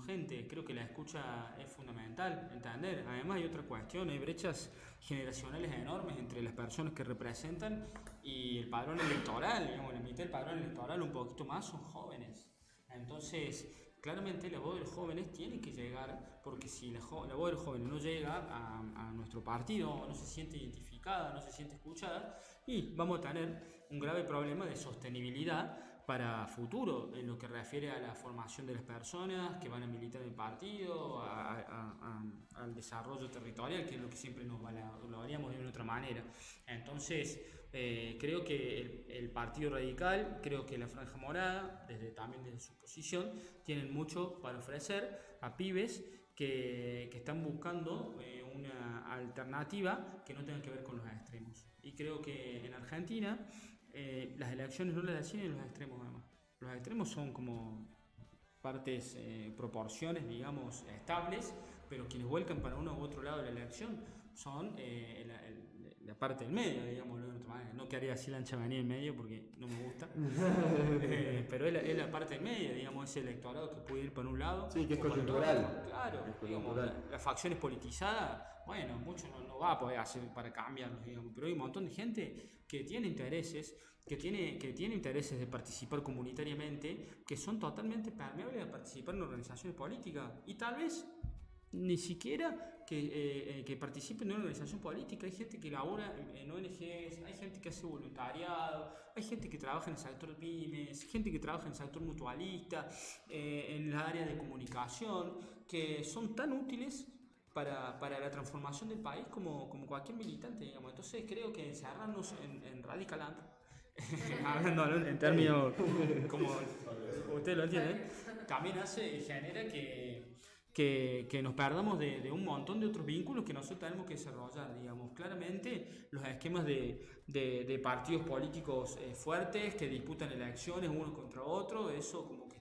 gente. Creo que la escucha es fundamental, entender. Además hay otra cuestión, hay brechas generacionales enormes entre las personas que representan y el padrón electoral. Digamos, la mitad del padrón electoral, un poquito más, son jóvenes. Entonces, claramente la voz de los jóvenes tiene que llegar, porque si la voz de los jóvenes no llega a nuestro partido, no se siente identificada, no se siente escuchada, y vamos a tener un grave problema de sostenibilidad para futuro, en lo que refiere a la formación de las personas que van a militar en el partido, al desarrollo territorial, que es lo que siempre lo haríamos de una otra manera. Entonces, creo que el Partido Radical, creo que la Franja Morada, también desde su posición, tienen mucho para ofrecer a pibes que están buscando una alternativa que no tenga que ver con los extremos. Y creo que en Argentina las elecciones no las deciden los extremos, además. Los extremos son como partes, proporciones, digamos, estables, pero quienes vuelcan para uno u otro lado de la elección son la parte del medio, digamos, de otra manera. No quería decir la ancha avenida en medio porque no me gusta, pero es la parte del medio, digamos, ese electorado que puede ir para un lado. Sí, que es coyuntural. Claro, es coyuntural. Digamos, las facciones politizadas, bueno, mucho no va a poder hacer para cambiarlos, digamos, pero hay un montón de gente que tiene intereses, que tiene intereses de participar comunitariamente, que son totalmente permeables a participar en organizaciones políticas, y tal vez ni siquiera que participen en una organización política. Hay gente que labora en ONGs, hay gente que hace voluntariado, hay gente que trabaja en el sector pymes, gente que trabaja en el sector mutualista, en la área de comunicación, que son tan útiles para la transformación del país como cualquier militante, digamos. Entonces creo que encerrarnos en Radicaland, hablando en términos como ustedes lo entienden, también genera que nos perdamos de un montón de otros vínculos que nosotros tenemos que desarrollar, digamos. Claramente los esquemas de partidos políticos fuertes que disputan elecciones uno contra otro, eso como que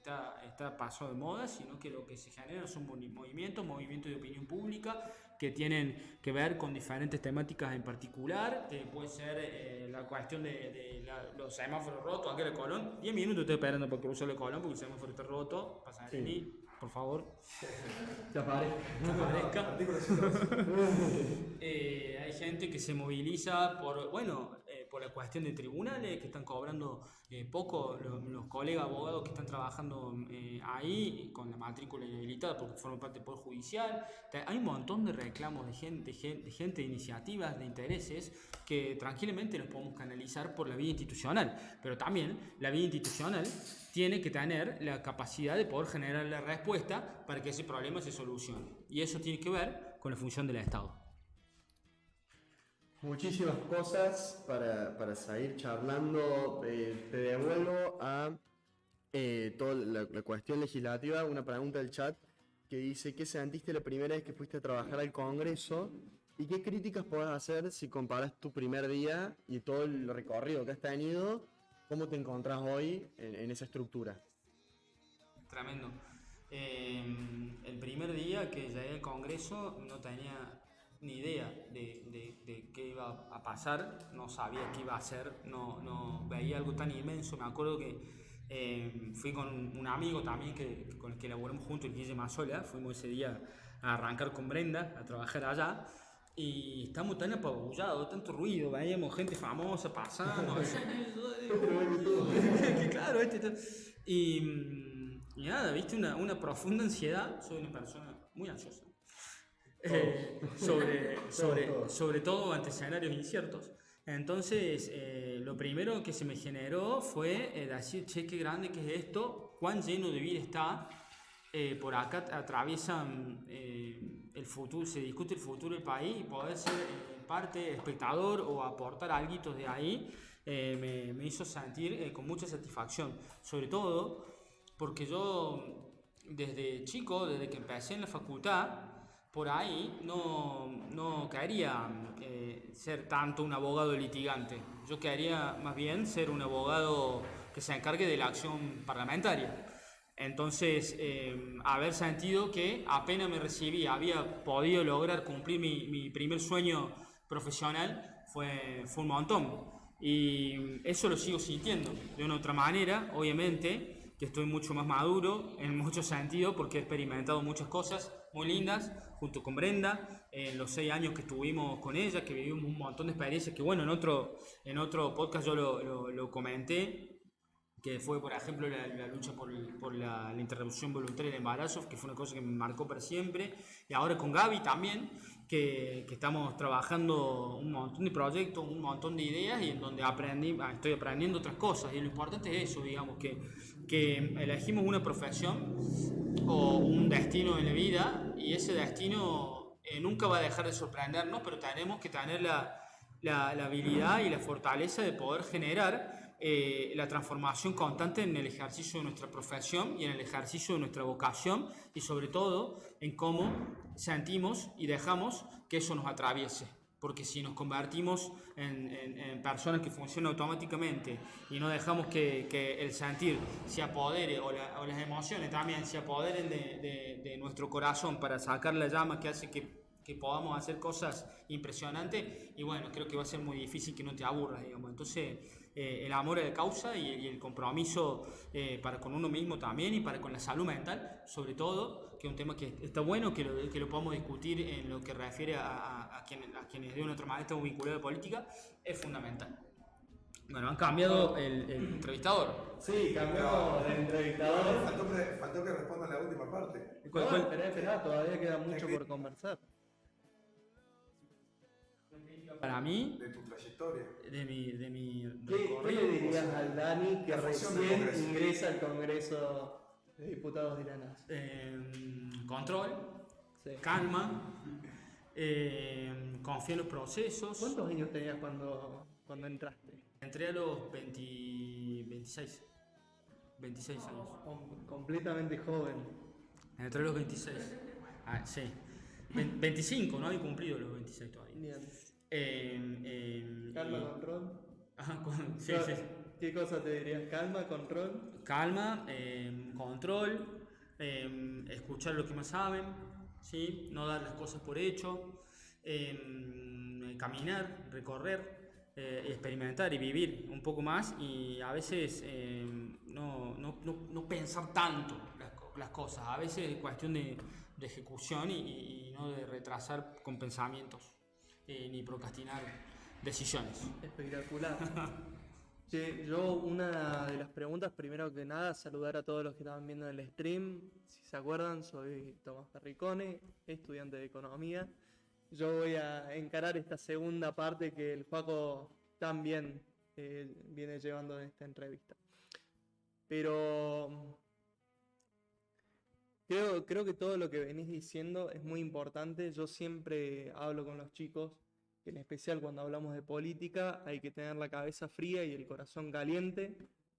está pasado de moda, sino que lo que se genera son movimientos de opinión pública que tienen que ver con diferentes temáticas en particular, que puede ser la cuestión de los semáforos rotos. Aquí en el Colón, 10 minutos estoy esperando para cruzar el Colón porque el semáforo está roto. Pasa sí. Por favor. Que aparezca. Hay gente que se moviliza por la cuestión de tribunales, que están cobrando poco los colegas abogados que están trabajando ahí con la matrícula inhabilitada porque forman parte del Poder Judicial. Hay un montón de reclamos de gente, de iniciativas, de intereses que tranquilamente los podemos canalizar por la vía institucional, pero también la vía institucional tiene que tener la capacidad de poder generar la respuesta para que ese problema se solucione. Y eso tiene que ver con la función del Estado. Muchísimas cosas para seguir charlando. Te devuelvo a toda la cuestión legislativa. Una pregunta del chat que dice: ¿qué sentiste la primera vez que fuiste a trabajar al Congreso? ¿Y qué críticas podés hacer si comparas tu primer día y todo el recorrido que has tenido? ¿Cómo te encontrás hoy en esa estructura? Tremendo. El primer día que llegué al Congreso no tenía ni idea de qué iba a pasar, no sabía qué iba a hacer, no veía algo tan inmenso. Me acuerdo que fui con un amigo también con el que laboramos juntos, el Guille Mazola. Fuimos ese día a arrancar con Brenda, a trabajar allá. Y estamos tan apabullados, tanto ruido, veíamos gente famosa pasando. Claro, y nada, viste, una profunda ansiedad. Soy una persona muy ansiosa. Sobre todo ante escenarios inciertos. Entonces, lo primero que se me generó fue decir: che, qué grande que es esto, cuán lleno de vida está. Por acá atraviesan el futuro, se discute el futuro del país, y poder ser parte, espectador o aportar algo de ahí me hizo sentir con mucha satisfacción, sobre todo porque yo desde chico, desde que empecé en la facultad, por ahí no quería ser tanto un abogado litigante. Yo quería más bien ser un abogado que se encargue de la acción parlamentaria. Entonces, haber sentido que apenas me recibí, había podido lograr cumplir mi primer sueño profesional, fue un montón. Y eso lo sigo sintiendo de una otra manera, obviamente, que estoy mucho más maduro en muchos sentidos porque he experimentado muchas cosas muy lindas junto con Brenda, en los 6 años que estuvimos con ella, que vivimos un montón de experiencias que, bueno, en otro podcast yo lo comenté, que fue, por ejemplo, la lucha por la interrupción voluntaria del embarazo, que fue una cosa que me marcó para siempre. Y ahora con Gaby también, que estamos trabajando un montón de proyectos, un montón de ideas, y en donde estoy aprendiendo otras cosas. Y lo importante es eso, digamos, que elegimos una profesión o un destino en la vida, y ese destino nunca va a dejar de sorprendernos, pero tenemos que tener la habilidad y la fortaleza de poder generar la transformación constante en el ejercicio de nuestra profesión y en el ejercicio de nuestra vocación, y sobre todo en cómo sentimos y dejamos que eso nos atraviese. Porque si nos convertimos en personas que funcionan automáticamente y no dejamos que el sentir se apodere, o las emociones también se apoderen de nuestro corazón para sacar la llama que hace que podamos hacer cosas impresionantes, y bueno, creo que va a ser muy difícil que no te aburras, digamos. Entonces, el amor a la causa y el compromiso para con uno mismo también, y para con la salud mental, sobre todo, que es un tema que está bueno que lo podamos discutir en lo que refiere a quienes de una otra manera estamos vinculados a la política, es fundamental. Bueno, han cambiado el entrevistador. Sí, cambió de entrevistador. Faltó que responda la última parte. Espera, todavía queda mucho por conversar. Para mí, De tu trayectoria. de mi ¿Qué le dirías al Dani que recién ingresa al Congreso de Diputados de Iranas? Control, Sí. calma, confío en los procesos. ¿Cuántos años tenías cuando entraste? Entré a los 26 años. Completamente joven. Entré a los 26. Ah, sí. 25, no había cumplido los 26 todavía. Bien. Calma, control. Ajá, sí. ¿Qué cosa te dirías? ¿Calma, control? Calma, control, escuchar lo que más saben, ¿sí? No dar las cosas por hecho, caminar, recorrer, experimentar y vivir un poco más y a veces no pensar tanto las cosas, a veces es cuestión de ejecución y no de retrasar con pensamientos ni procrastinar decisiones. Espectacular. Che, yo una de las preguntas, primero que nada, saludar a todos los que estaban viendo el stream. Si se acuerdan, soy Tomás Perricone, estudiante de Economía. Yo voy a encarar esta segunda parte que el Joaco también viene llevando en esta entrevista. Pero creo que todo lo que venís diciendo es muy importante. Yo siempre hablo con los chicos, en especial cuando hablamos de política, hay que tener la cabeza fría y el corazón caliente,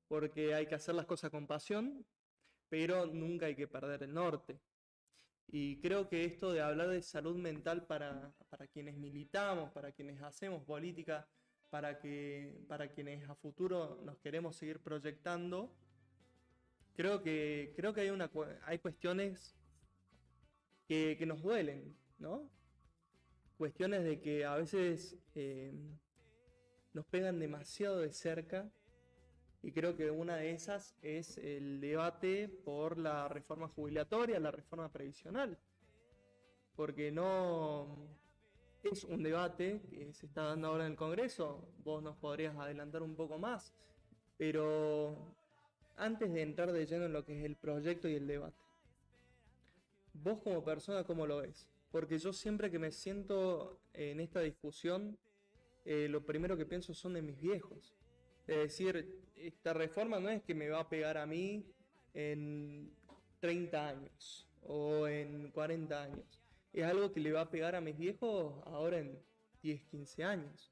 porque hay que hacer las cosas con pasión, pero nunca hay que perder el norte. Y creo que esto de hablar de salud mental para quienes militamos, para quienes hacemos política, para quienes a futuro nos queremos seguir proyectando, creo que hay cuestiones que nos duelen, ¿no? Cuestiones de que a veces nos pegan demasiado de cerca, y creo que una de esas es el debate por la reforma jubilatoria, la reforma previsional, porque no es un debate que se está dando ahora en el Congreso. Vos nos podrías adelantar un poco más, pero antes de entrar de lleno en lo que es el proyecto y el debate, vos como persona, ¿cómo lo ves? Porque yo siempre que me siento en esta discusión, lo primero que pienso son de mis viejos. Es decir, esta reforma no es que me va a pegar a mí en 30 años o en 40 años. Es algo que le va a pegar a mis viejos ahora en 10, 15 años.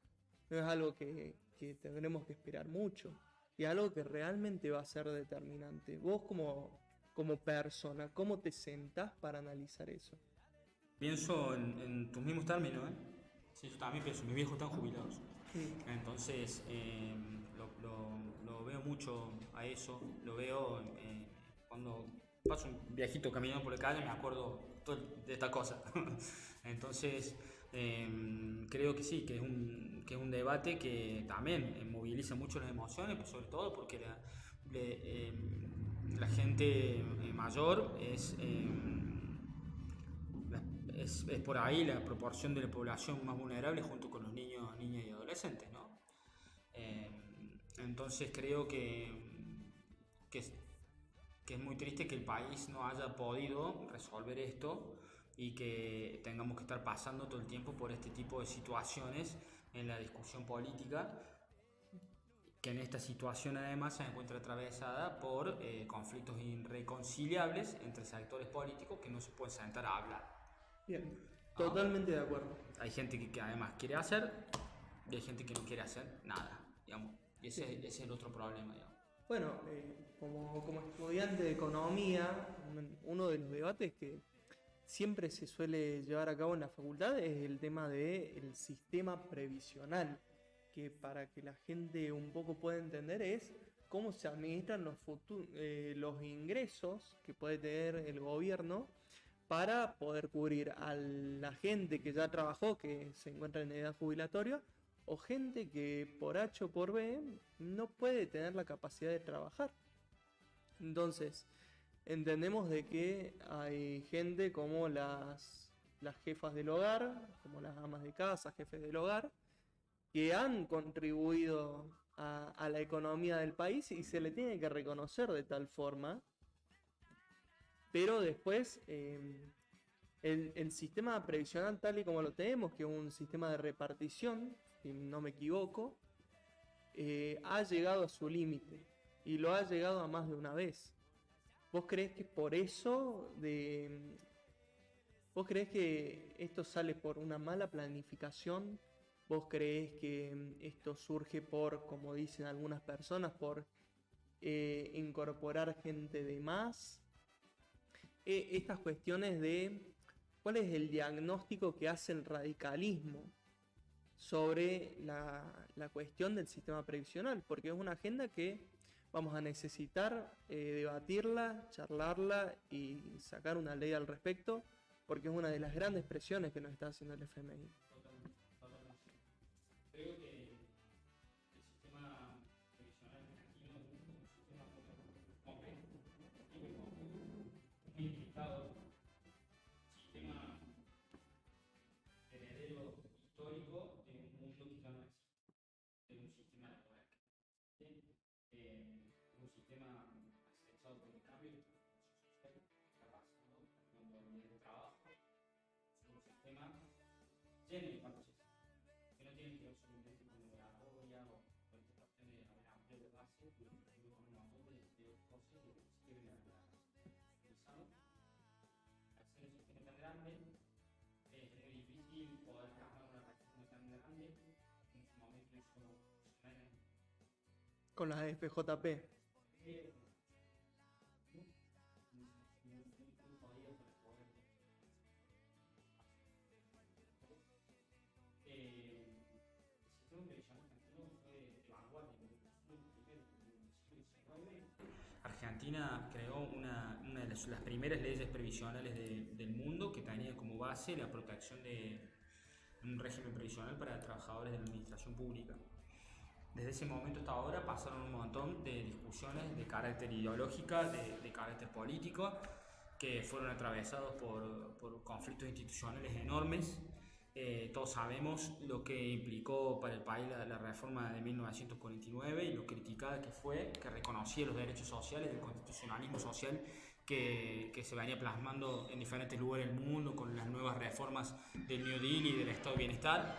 No es algo que tendremos que esperar mucho. Y algo que realmente va a ser determinante. Vos como persona, ¿cómo te sentás para analizar eso? Pienso en tus mismos términos, ¿eh? Sí, yo también pienso, mis viejos están jubilados. Mm. Entonces, lo veo mucho a eso, lo veo cuando paso un viejito caminando por la calle, me acuerdo de esta cosa. Entonces, creo que sí, que es un debate que también moviliza mucho las emociones, pues sobre todo porque la gente mayor es por ahí la proporción de la población más vulnerable junto con los niños, niñas y adolescentes, ¿no? Entonces creo que es muy triste que el país no haya podido resolver esto y que tengamos que estar pasando todo el tiempo por este tipo de situaciones en la discusión política, que en esta situación además se encuentra atravesada por conflictos irreconciliables entre sectores políticos que no se pueden sentar a hablar. Bien, totalmente de acuerdo. Hay gente que además quiere hacer y hay gente que no quiere hacer nada, digamos. Y ese es el otro problema, digamos. Bueno, como estudiante de economía, uno de los debates que siempre se suele llevar a cabo en la facultad es el tema del sistema previsional, que para que la gente un poco pueda entender es cómo se administran los ingresos que puede tener el gobierno para poder cubrir a la gente que ya trabajó, que se encuentra en edad jubilatoria, o gente que por H o por B no puede tener la capacidad de trabajar. Entonces, entendemos de que hay gente como las jefas del hogar, como las amas de casa, jefes del hogar, que han contribuido a la economía del país y se le tiene que reconocer de tal forma. Pero después, el sistema previsional tal y como lo tenemos, que es un sistema de repartición, si no me equivoco, ha llegado a su límite y lo ha llegado a más de una vez. ¿Vos creés que por eso, vos creés que esto sale por una mala planificación? ¿Vos creés que esto surge por, como dicen algunas personas, por incorporar gente de más? Estas cuestiones de cuál es el diagnóstico que hace el radicalismo sobre la cuestión del sistema previsional, porque es una agenda que vamos a necesitar debatirla, charlarla y sacar una ley al respecto, porque es una de las grandes presiones que nos está haciendo el FMI. Totalmente, totalmente. Creo que el sistema previsional argentino es un sistema complejo, muy limitado, sistema heredero histórico de un mundo que ya no existe, de un sistema laboral que no existe, de un sistema acechado por el cambio de transformación social que está pasando en un montón de trabajo, es un sistema lleno de impactos que no tienen que ver solamente con la oratoria o con esta cuestión de haber amplio de base, pero que tiene que ver con un montón de cosas que se quieren utilizando. Al ser un sistema tan grande, es muy difícil poder armar una reforma tan grande. En su momento hizo Schneider Con las FJP. Argentina creó una de las primeras leyes previsionales del mundo que tenía como base la protección de un régimen previsional para trabajadores de la administración pública. Desde ese momento hasta ahora pasaron un montón de discusiones de carácter ideológico, de carácter político, que fueron atravesados por conflictos institucionales enormes. Todos sabemos lo que implicó para el país la reforma de 1949 y lo criticada que fue, que reconocía los derechos sociales del constitucionalismo social que se venía plasmando en diferentes lugares del mundo con las nuevas reformas del New Deal y del Estado de Bienestar,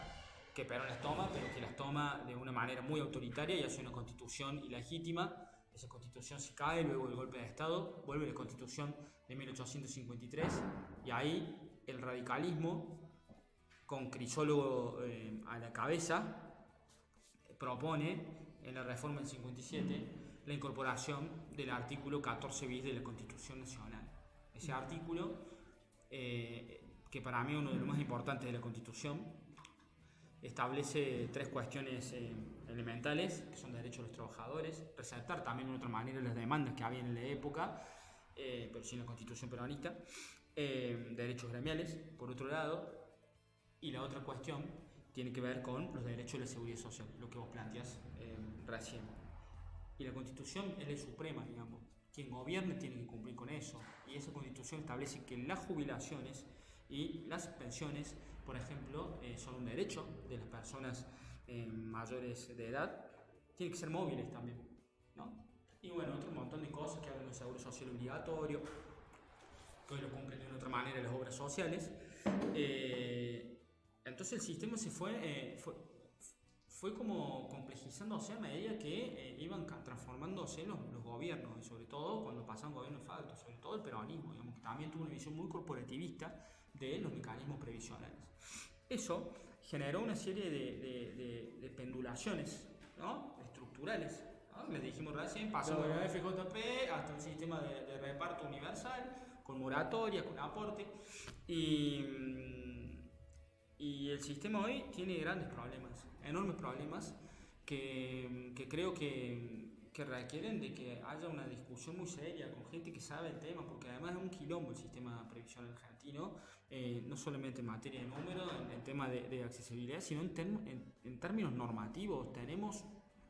que Perón las toma, pero que las toma de una manera muy autoritaria y hace una constitución ilegítima. Esa constitución se cae luego del golpe de Estado, vuelve la constitución de 1853 y ahí el radicalismo, con Crisólogo a la cabeza, propone en la reforma del 57 la incorporación del artículo 14 bis de la Constitución Nacional. Ese artículo, que para mí es uno de los más importantes de la Constitución, establece tres cuestiones elementales, que son derechos de los trabajadores, resaltar también de otra manera las demandas que había en la época, pero sin la Constitución peronista, derechos gremiales, por otro lado, y la otra cuestión tiene que ver con los derechos de la seguridad social, lo que vos planteás recién. Y la Constitución es ley suprema, digamos. Quien gobierne tiene que cumplir con eso. Y esa Constitución establece que las jubilaciones y las pensiones, por ejemplo, son un derecho de las personas mayores de edad. Tienen que ser móviles también, ¿no? Y bueno, otro montón de cosas que hablan del seguro social obligatorio, que hoy lo cumplen de otra manera las obras sociales. Entonces el sistema se fue como complejizándose a medida que iban transformándose los gobiernos, y sobre todo cuando pasaban gobiernos faltos, sobre todo el peronismo, digamos, que también tuvo una visión muy corporativista de los mecanismos previsionales. Eso generó una serie de pendulaciones, ¿no?, estructurales, ¿no? Les dijimos recién, pasamos de la FJP hasta un sistema de reparto universal, con moratoria, con aporte, y el sistema hoy tiene grandes problemas, enormes problemas, que creo que requieren de que haya una discusión muy seria con gente que sabe el tema, porque además es un quilombo el sistema previsional argentino, no solamente en materia de número, en tema de accesibilidad, sino en términos normativos. Tenemos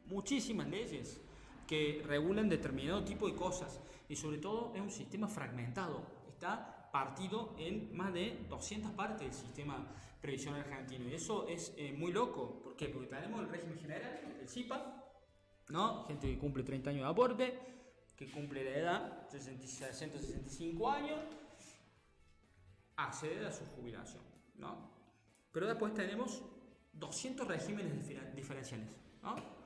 muchísimas leyes que regulan determinado tipo de cosas y sobre todo es un sistema fragmentado, está partido en más de 200 partes del sistema previsional argentino y eso es muy loco. ¿Por qué? Porque tenemos el régimen general, el CIPA, ¿no? Gente que cumple 30 años de aporte, que cumple la edad, 65 años, accede a su jubilación, ¿no? Pero después tenemos 200 regímenes diferenciales, ¿no?,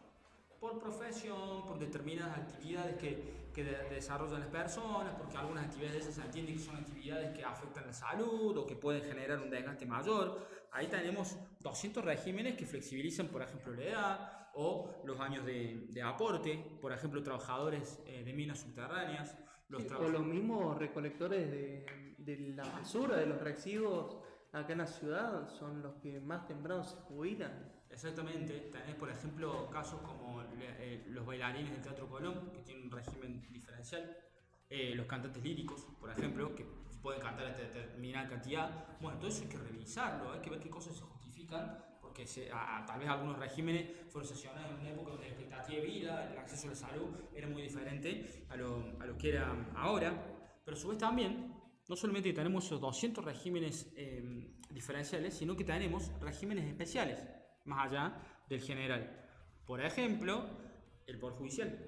por profesión, por determinadas actividades que desarrollan las personas, porque algunas actividades de esas se entienden que son actividades que afectan la salud o que pueden generar un desgaste mayor. Ahí tenemos 200 regímenes que flexibilizan, por ejemplo, la edad o los años de aporte, por ejemplo, trabajadores de minas subterráneas. O los mismos recolectores de la basura, de los residuos acá en la ciudad son los que más temprano se jubilan. Exactamente, tenés por ejemplo casos como los bailarines del Teatro Colón, que tienen un régimen diferencial, los cantantes líricos, por ejemplo, que pueden cantar hasta determinada cantidad. Bueno, todo eso hay que revisarlo, hay que ver qué cosas se justifican, porque tal vez algunos regímenes fueron sancionados en una época donde la expectativa de vida, el acceso a la salud era muy diferente a lo que era ahora, pero a su vez también, no solamente tenemos esos 200 regímenes diferenciales, sino que tenemos regímenes especiales, más allá del general. Por ejemplo, el Poder Judicial,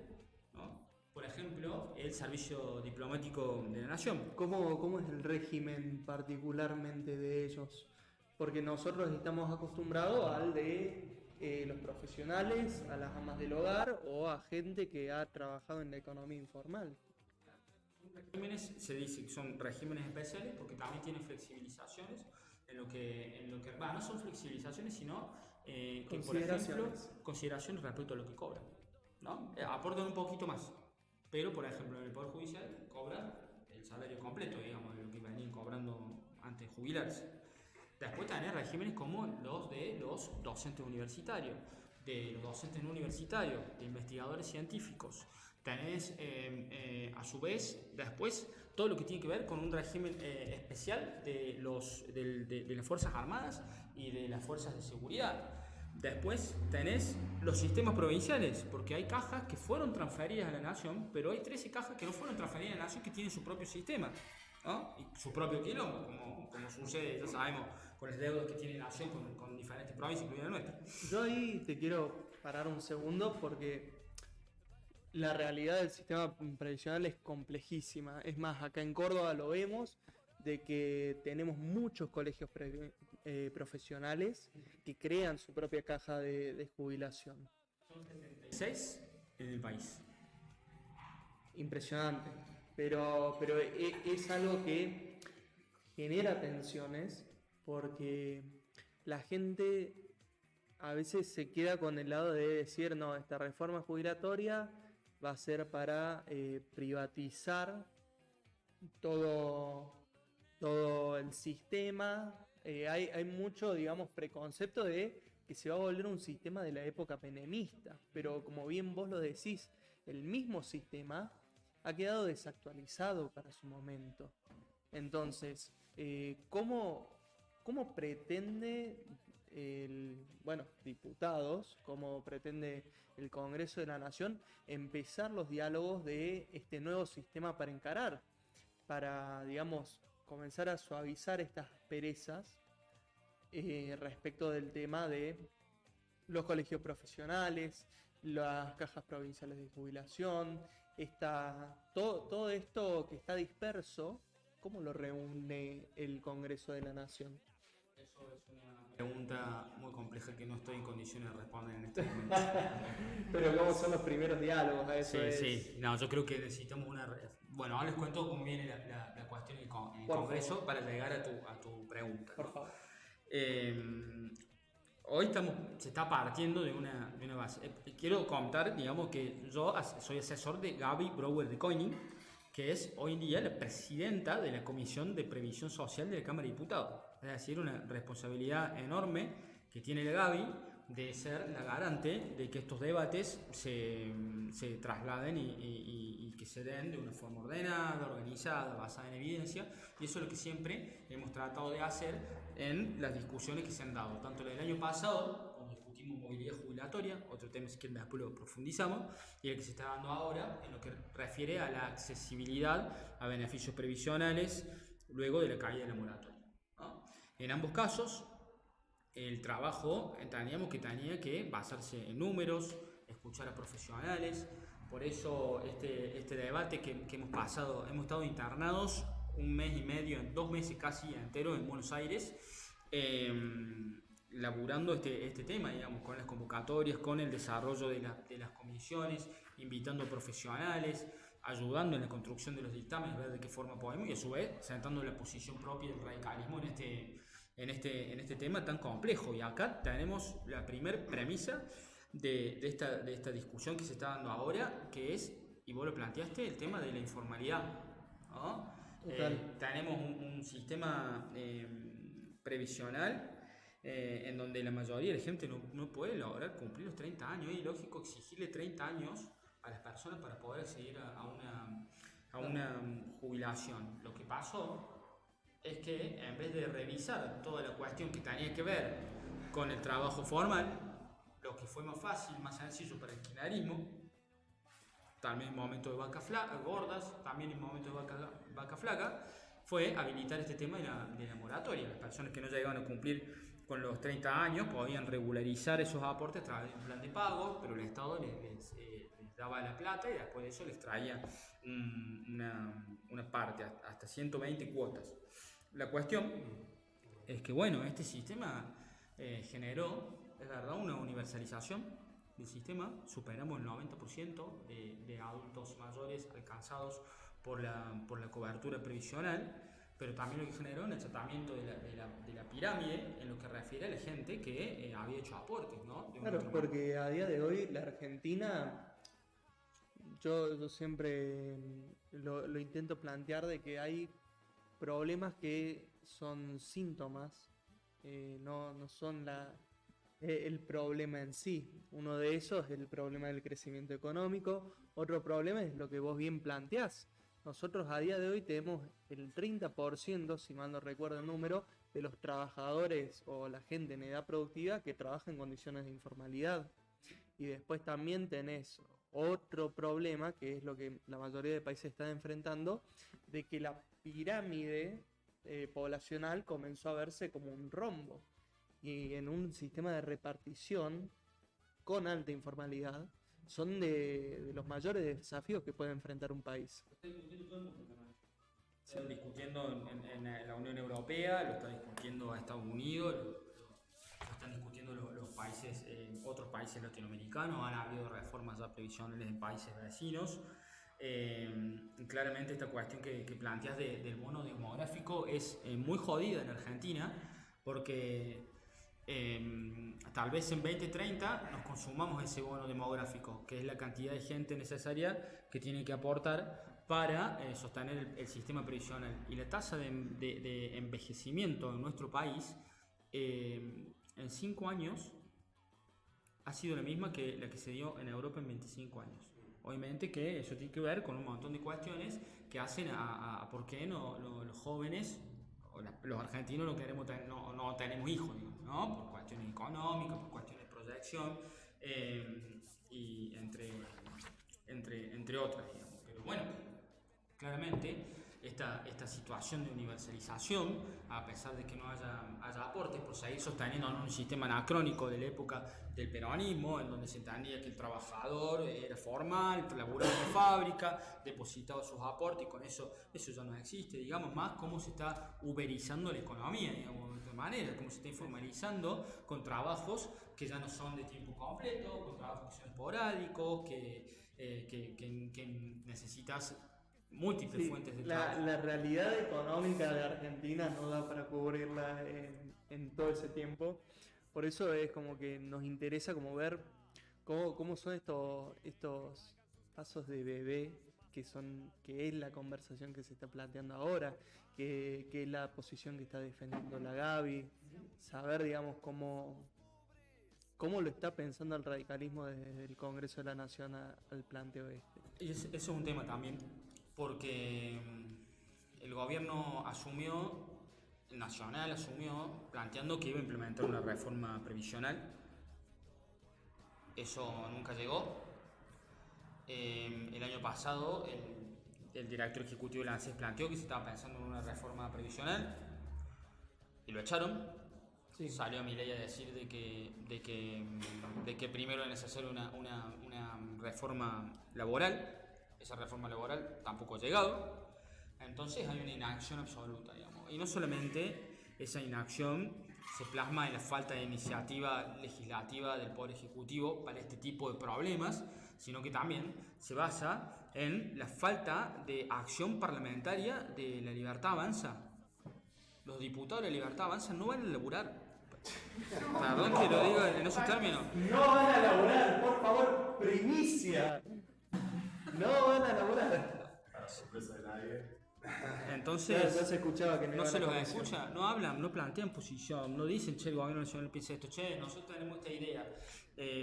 ¿no? Por ejemplo, el Servicio Diplomático de la Nación. ¿Cómo es el régimen particularmente de ellos? Porque nosotros estamos acostumbrados al de los profesionales, a las amas del hogar o a gente que ha trabajado en la economía informal. Regímenes se dice que son regímenes especiales porque también tienen flexibilizaciones no son flexibilizaciones, sino que, por ejemplo, consideraciones respecto a lo que cobran, ¿no? Aportan un poquito más, pero por ejemplo en el Poder Judicial cobran el salario completo, digamos, de lo que venían cobrando antes de jubilarse. Después tenés regímenes como los de los docentes universitarios, de los docentes no universitarios, de investigadores científicos. Tenés a su vez después todo lo que tiene que ver con un régimen especial de las Fuerzas Armadas y de las Fuerzas de Seguridad. Después tenés los sistemas provinciales, porque hay cajas que fueron transferidas a la nación, pero hay 13 cajas que no fueron transferidas a la nación que tienen su propio sistema, ¿no? Y su propio quilombo, como sucede, ya sabemos, con los deudos que tiene la nación con diferentes provincias, incluida la nuestra. Yo ahí te quiero parar un segundo porque la realidad del sistema previsional es complejísima. Es más, acá en Córdoba lo vemos, de que tenemos muchos colegios profesionales que crean su propia caja de jubilación. 6 en el país. Impresionante. Pero es algo que genera tensiones porque la gente a veces se queda con el lado de decir, no, esta reforma jubilatoria va a ser para privatizar todo el sistema. Hay mucho, digamos, preconcepto de que se va a volver un sistema de la época menemista, pero como bien vos lo decís, el mismo sistema ha quedado desactualizado para su momento. Entonces, ¿cómo pretende diputados, cómo pretende el Congreso de la Nación empezar los diálogos de este nuevo sistema para, digamos, comenzar a suavizar estas asperezas respecto del tema de los colegios profesionales, las cajas provinciales de jubilación, todo esto que está disperso? ¿Cómo lo reúne el Congreso de la Nación? Eso es una pregunta muy compleja que no estoy en condiciones de responder en este momento. Pero ¿cómo son los primeros diálogos? Sí. No, yo creo que necesitamos Bueno, ahora les cuento cómo viene la cuestión en el Congreso para llegar a tu pregunta, ¿no? Por favor. Hoy se está partiendo de una base. Quiero contar, digamos, que yo soy asesor de Gaby Brouwer de Koenig, que es hoy en día la presidenta de la Comisión de Previsión Social de la Cámara de Diputados. Es decir, una responsabilidad enorme que tiene la Gaby de ser la garante de que estos debates se trasladen y que se den de una forma ordenada, organizada, basada en evidencia, y eso es lo que siempre hemos tratado de hacer en las discusiones que se han dado, tanto la del año pasado, cuando discutimos movilidad jubilatoria, otro tema es que después lo profundizamos, y el que se está dando ahora en lo que refiere a la accesibilidad a beneficios previsionales luego de la caída de la moratoria, ¿no? En ambos casos, el trabajo entendíamos que tenía que basarse en números, escuchar a profesionales. Por eso este debate que hemos estado internados un mes y medio, 2 meses casi enteros en Buenos Aires, laburando este tema, digamos, con las convocatorias, con el desarrollo de las comisiones, invitando profesionales, ayudando en la construcción de los dictámenes, ver de qué forma podemos, y a su vez sentando la posición propia del radicalismo en este tema tan complejo. Y acá tenemos la primer premisa de esta discusión que se está dando ahora, que es, y vos lo planteaste, el tema de la informalidad, ¿no? Tenemos un sistema previsional en donde la mayoría de la gente no puede lograr cumplir los 30 años. Es ilógico exigirle 30 años a las personas para poder acceder a una jubilación. Lo que pasó es que en vez de revisar toda la cuestión que tenía que ver con el trabajo formal, lo que fue más fácil, más sencillo para el kirchnerismo, también en momento de vacas gordas, también en momento de vaca flaca, fue habilitar este tema de la moratoria. Las personas que no llegaban a cumplir con los 30 años podían regularizar esos aportes a través de un plan de pago, pero el Estado les daba la plata y después de eso les traía una parte, hasta 120 cuotas. La cuestión es que, bueno, este sistema generó, es verdad, una universalización del sistema. Superamos el 90% de adultos mayores alcanzados por la cobertura previsional, pero también lo que generó un achatamiento de la pirámide en lo que refiere a la gente que había hecho aportes, ¿no? Claro, porque a día de hoy la Argentina, yo siempre lo intento plantear de que hay problemas que son síntomas, no son el problema en sí. Uno de esos es el problema del crecimiento económico. Otro problema es lo que vos bien planteás. Nosotros a día de hoy tenemos el 30%, si mal no recuerdo el número, de los trabajadores o la gente en edad productiva que trabaja en condiciones de informalidad. Y después también tenés otro problema, que es lo que la mayoría de países están enfrentando, de que la pirámide poblacional comenzó a verse como un rombo. Y en un sistema de repartición con alta informalidad, son de los mayores desafíos que puede enfrentar un país. Se está discutiendo en la Unión Europea, lo está discutiendo Estados Unidos, lo están discutiendo los países, otros países latinoamericanos. Han habido reformas ya previsionales en países vecinos. Claramente esta cuestión que planteas del bono demográfico es muy jodida en Argentina, porque tal vez en 2030 nos consumamos ese bono demográfico, que es la cantidad de gente necesaria que tiene que aportar para sostener el sistema previsional. Y la tasa de envejecimiento en nuestro país en 5 años ha sido la misma que la que se dio en Europa en 25 años. Obviamente que eso tiene que ver con un montón de cuestiones que hacen a por qué los jóvenes o los argentinos no tenemos hijos, digamos, ¿no? Por cuestiones económicas, por cuestiones de proyección y entre otras, digamos. Pero bueno, claramente esta situación de universalización, a pesar de que no haya aportes, por seguir sosteniendo un sistema anacrónico de la época del peronismo, en donde se entendía que el trabajador era formal, laburaba en la fábrica, depositaba sus aportes, y con eso ya no existe. Digamos más cómo se está uberizando la economía, digamos, de otra manera, cómo se está informalizando con trabajos que ya no son de tiempo completo, con trabajos que son esporádicos, que necesitas múltiples fuentes de trabajo. La realidad económica de Argentina no da para cubrirla en todo ese tiempo. Por eso es como que nos interesa como ver cómo son estos pasos de bebé que es la conversación que se está planteando ahora, que es la posición que está defendiendo la Gaby, saber, digamos, cómo lo está pensando el radicalismo desde el Congreso de la Nación al planteo este. Y eso es un tema también, porque el gobierno nacional asumió planteando que iba a implementar una reforma previsional. Eso nunca llegó. El año pasado el director ejecutivo de la ANSES planteó que se estaba pensando en una reforma previsional y lo echaron. Sí. Salió Milei a decir de que primero era necesaria una reforma laboral. Esa reforma laboral tampoco ha llegado. Entonces hay una inacción absoluta, digamos. Y no solamente esa inacción se plasma en la falta de iniciativa legislativa del Poder Ejecutivo para este tipo de problemas, sino que también se basa en la falta de acción parlamentaria de la Libertad Avanza. Los diputados de la Libertad Avanza no van a laburar. Perdón que lo diga en esos términos. No van a laburar, por favor, primicia. No van a laburar. Para sorpresa de nadie, Entonces, Ya se escuchaba que no no iban se a los comisión. escucha, no hablan, no plantean posición, no dicen, che, el gobierno nacional piensa esto, che, nosotros tenemos esta idea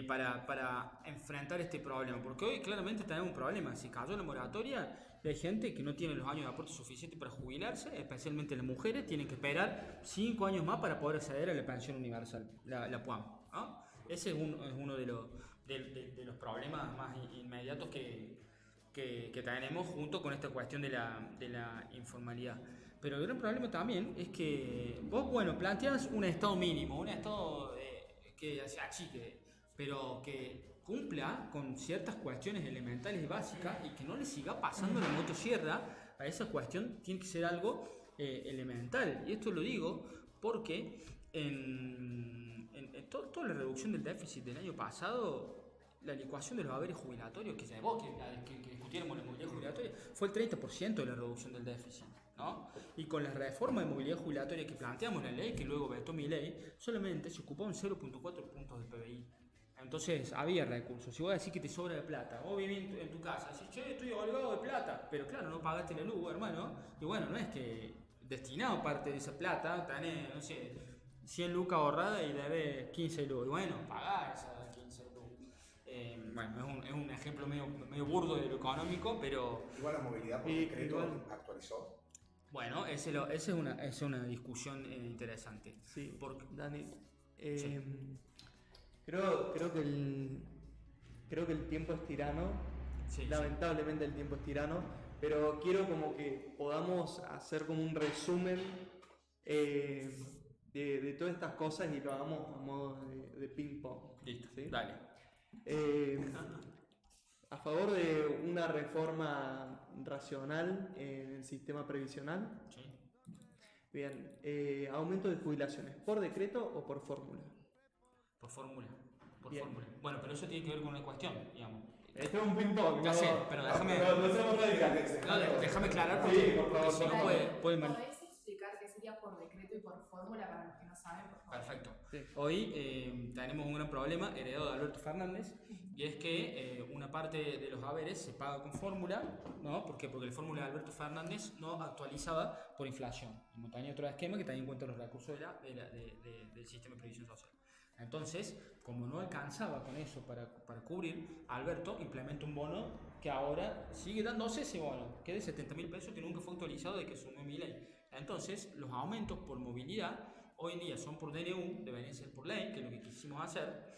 para enfrentar este problema, porque hoy claramente tenemos un problema, si cayó la moratoria, hay gente que no tiene los años de aporte suficientes para jubilarse, especialmente las mujeres, tienen que esperar 5 años más para poder acceder a la pensión universal, la PUAM, ¿no? Ese es uno de los problemas más inmediatos que tenemos junto con esta cuestión de la informalidad. Pero el gran problema también es que vos, bueno, planteas un estado mínimo, un estado que se achique, pero que cumpla con ciertas cuestiones elementales y básicas y que no le siga pasando la motosierra. A esa cuestión tiene que ser algo elemental. Y esto lo digo porque en toda la reducción del déficit del año pasado, la licuación de los haberes jubilatorios, que vos que discutiéramos la movilidad jubilatoria, fue el 30% de la reducción del déficit, ¿no? Y con la reforma de movilidad jubilatoria que planteamos en la ley, que luego vetó mi ley, solamente se ocupaban 0.4 puntos del PBI. Entonces había recursos. Si vos decís que te sobra de plata, vos vivís en tu casa, decís, che, estoy holgado de plata, pero claro, no pagaste la luz, hermano, y bueno, no es que destinado parte de esa plata, tenés, no sé, 100 lucas ahorradas y debes 15 luz, y bueno, pagá esas 15 luz. Bueno, es un ejemplo medio burdo de lo económico, pero Igual la movilidad por Y decreto igual- actualizó. bueno, esa es una discusión interesante. Sí, Porque, Dani. Sí. Creo que el tiempo es tirano. Sí, Lamentablemente el tiempo es tirano. Pero quiero como que podamos hacer como un resumen de todas estas cosas y lo hagamos a modo de ping pong. listo, ¿Sí? dale. A favor de una reforma racional en el sistema previsional. Sí. Bien, aumento de jubilaciones, ¿por decreto o por fórmula? Por fórmula. Por Bien. fórmula. Bueno, pero eso tiene que ver con una cuestión, digamos. Esto es un ping pong, Ya sé, pero déjame. No somos radicales. No, déjame aclarar porque, Sí, por favor, porque si por no favor. puede mal. ¿Podés explicar qué sería por decreto y por fórmula para los que no saben, por favor? Perfecto. Sí. Hoy tenemos un gran problema heredado de Alberto Fernández y es que una parte de los haberes se paga con fórmula, ¿no? ¿Por qué? Porque la fórmula de Alberto Fernández no actualizaba por inflación. Y tenía otro esquema que también cuenta los recursos del sistema de previsión social. Entonces, como no alcanzaba con eso para cubrir, Alberto implementa un bono que ahora sigue dándose ese bono, que es de 70.000 pesos, que nunca fue actualizado desde que asumió Milei. Entonces, los aumentos por movilidad hoy en día son por DNU, deberían ser por ley, que es lo que quisimos hacer,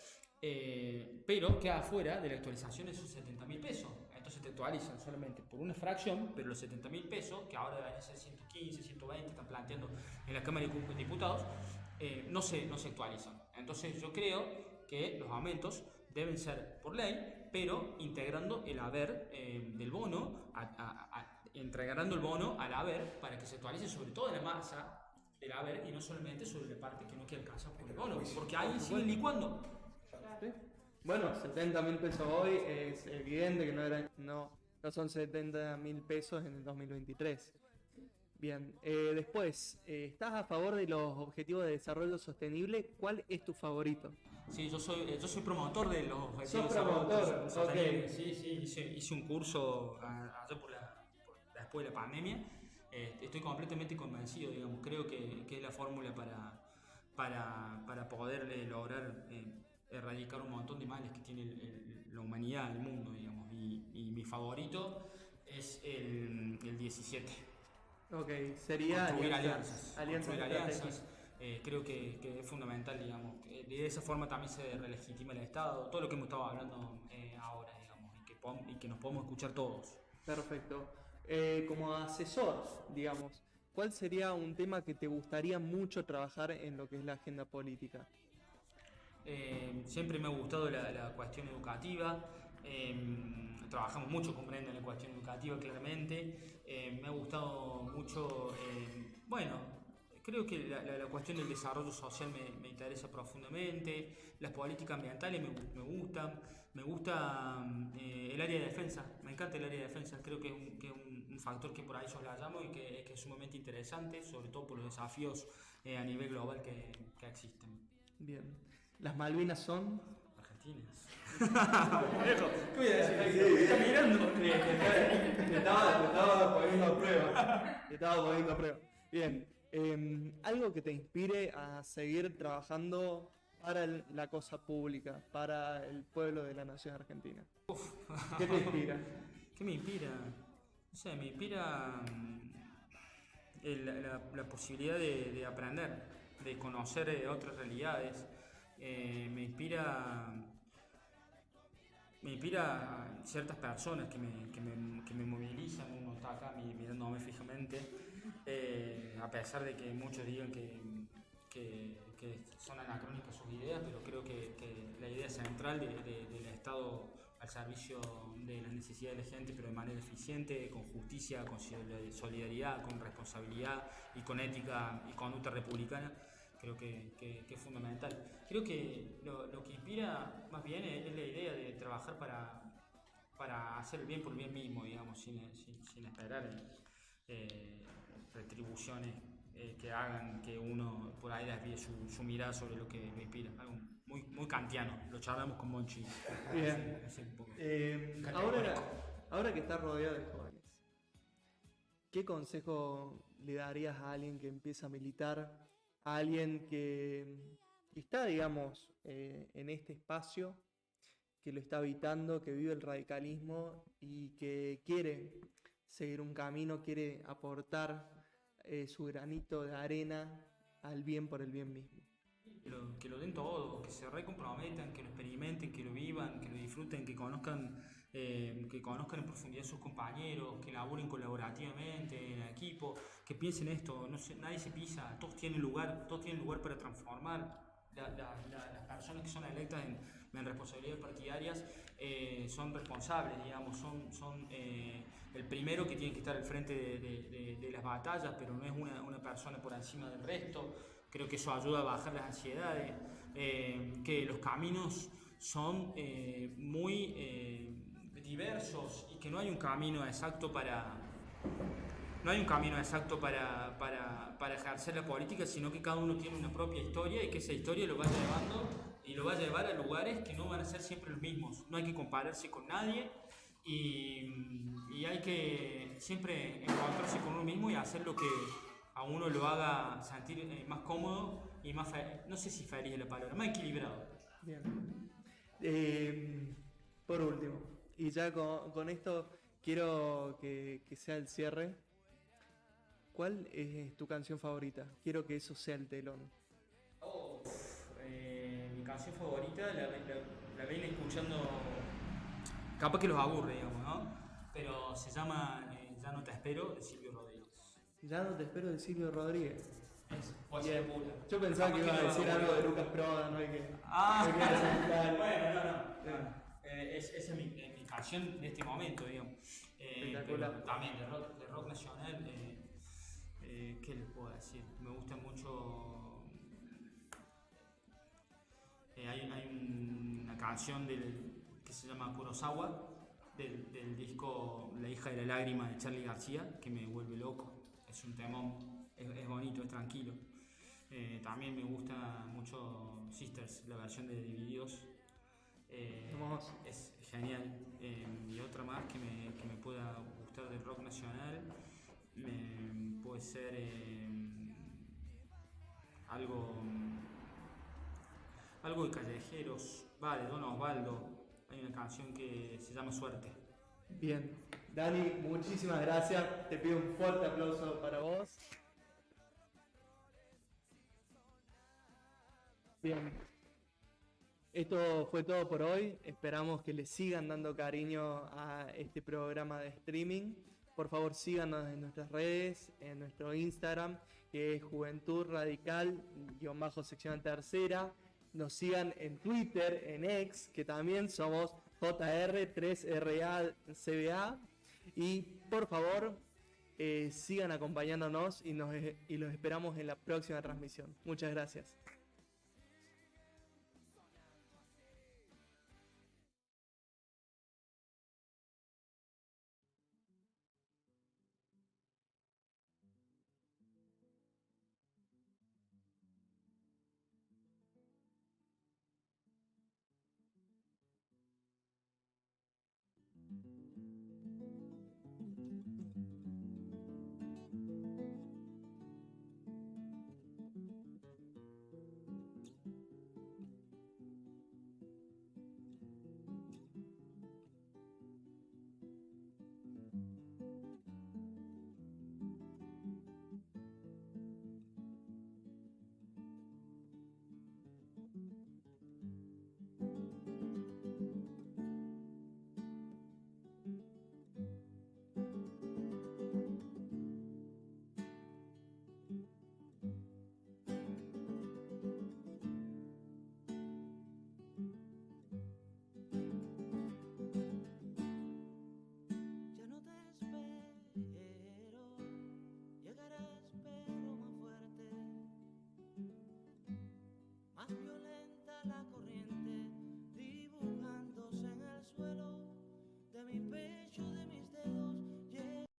pero queda afuera de la actualización de esos 70.000 pesos. Entonces te actualizan solamente por una fracción, pero los 70.000 pesos, que ahora deberían ser 115, 120, están planteando en la Cámara de Diputados, no se actualizan. Entonces yo creo que los aumentos deben ser por ley, pero integrando el haber del bono, entregando el bono al haber para que se actualice sobre todo la masa del haber y no solamente sobre la parte que no queda alcanzar por el bono, porque ahí siguen licuando. ¿Sí? Bueno, 70.000 pesos hoy es evidente que no son 70.000 pesos en el 2023. Bien, después, ¿estás a favor de los objetivos de desarrollo sostenible? ¿Cuál es tu favorito? Sí, yo soy promotor de los objetivos Sos de desarrollo promotor, sostenible. ok. Sí, hice un curso allá después de la pandemia. Estoy completamente convencido, digamos, creo que es la fórmula para poder lograr erradicar un montón de males que tiene la humanidad, el mundo, digamos. Y mi favorito es el 17. Ok, sería Construir alianzas construir estratégicas. alianzas. Creo que es fundamental, digamos. De esa forma también se relegitima el Estado, todo lo que hemos estado hablando ahora, digamos, y que nos podemos escuchar todos. Perfecto. Como asesor, digamos, ¿cuál sería un tema que te gustaría mucho trabajar en lo que es la agenda política? Siempre me ha gustado la cuestión educativa. Trabajamos mucho con Brenda en la cuestión educativa, claramente. Me ha gustado mucho, bueno, creo que la cuestión del desarrollo social me interesa profundamente. Las políticas ambientales me gustan. Me gusta el área de defensa, me encanta el área de defensa. Creo que es un factor que por ahí soslayamos y que es sumamente interesante, sobre todo por los desafíos a nivel global que existen. Bien. ¿Las Malvinas son? Argentinas. Viejo, ¿qué voy a decir? ¿Me está mirando? Te estaba poniendo a prueba. Te estaba poniendo a prueba. Bien. Algo que te inspire a seguir trabajando para la cosa pública, para el pueblo de la nación argentina. ¿Qué te inspira? ¿Qué me inspira? No sé, me inspira la posibilidad de aprender, de conocer otras realidades. Me inspira ciertas personas que me movilizan. Uno está acá mirándome fijamente, a pesar de que muchos digan que son anacrónicas sus ideas, pero creo que la idea central del Estado al servicio de las necesidades de la gente, pero de manera eficiente, con justicia, con solidaridad, con responsabilidad y con ética y conducta republicana, creo que es fundamental. Creo que lo que inspira más bien es la idea de trabajar para hacer el bien por el bien mismo, digamos, sin esperar retribuciones que hagan que uno por ahí desvíe su mirada sobre lo que lo inspira. Algo muy kantiano, lo charlamos con Monchi. Bien. Un poco Ahora que estás rodeado de jóvenes, ¿qué consejo le darías a alguien que empieza a militar, a alguien que está, digamos, en este espacio, que lo está habitando, que vive el radicalismo y que quiere seguir un camino, quiere aportar su granito de arena al bien por el bien mismo? Que lo den todo, que se recomprometan, que lo experimenten, que lo vivan, que lo disfruten, que conozcan en profundidad a sus compañeros, que laburen colaborativamente en equipo, que piensen esto, no sé, nadie se pisa, todos tienen lugar para transformar. Las personas que son electas en responsabilidades partidarias son responsables, digamos, son el primero que tiene que estar al frente de las batallas, pero no es una persona por encima del resto. Creo que eso ayuda a bajar las ansiedades, que los caminos son muy diversos y que no hay un camino exacto para ejercer la política, sino que cada uno tiene una propia historia y que esa historia lo va a llevar a lugares que no van a ser siempre los mismos. No hay que compararse con nadie y hay que siempre encontrarse con uno mismo y hacer lo que a uno lo haga sentir más cómodo y más, no sé si feliz es la palabra, más equilibrado. Bien. Por último, y ya con esto quiero que sea el cierre. ¿Cuál es tu canción favorita? Quiero que eso sea el telón. Mi canción favorita la vengo escuchando, capaz que los aburre, digamos, ¿no? Pero se llama Ya no te espero, de Silvio Rodríguez. Ya no te espero, de Silvio Rodríguez. Es poesía pura. Yo pensaba que ibas a decir algo de Lucas Prodan, no hay que... Bueno, no. Esa es mi canción de este momento, digamos. Pero también de rock nacional, ¿qué les puedo decir? Me gusta mucho... hay una canción que se llama Kurosawa, del disco La hija de la lágrima de Charly García, que me vuelve loco. Es un temón, es bonito, es tranquilo. También me gusta mucho Sisters, la versión de Divididos. Es genial. Y otra más que me pueda gustar del rock nacional puede ser algo de Callejeros, de Don Osvaldo. Hay una canción que se llama Suerte. Bien, Dani, muchísimas gracias. Te pido un fuerte aplauso para vos. Bien, esto fue todo por hoy. Esperamos que le sigan dando cariño a este programa de streaming. Por favor, síganos en nuestras redes, en nuestro Instagram, que es Juventud Radical-sección tercera. Nos sigan en Twitter, en X, que también somos JR3RACBA. Y por favor, sigan acompañándonos y los esperamos en la próxima transmisión. Muchas gracias.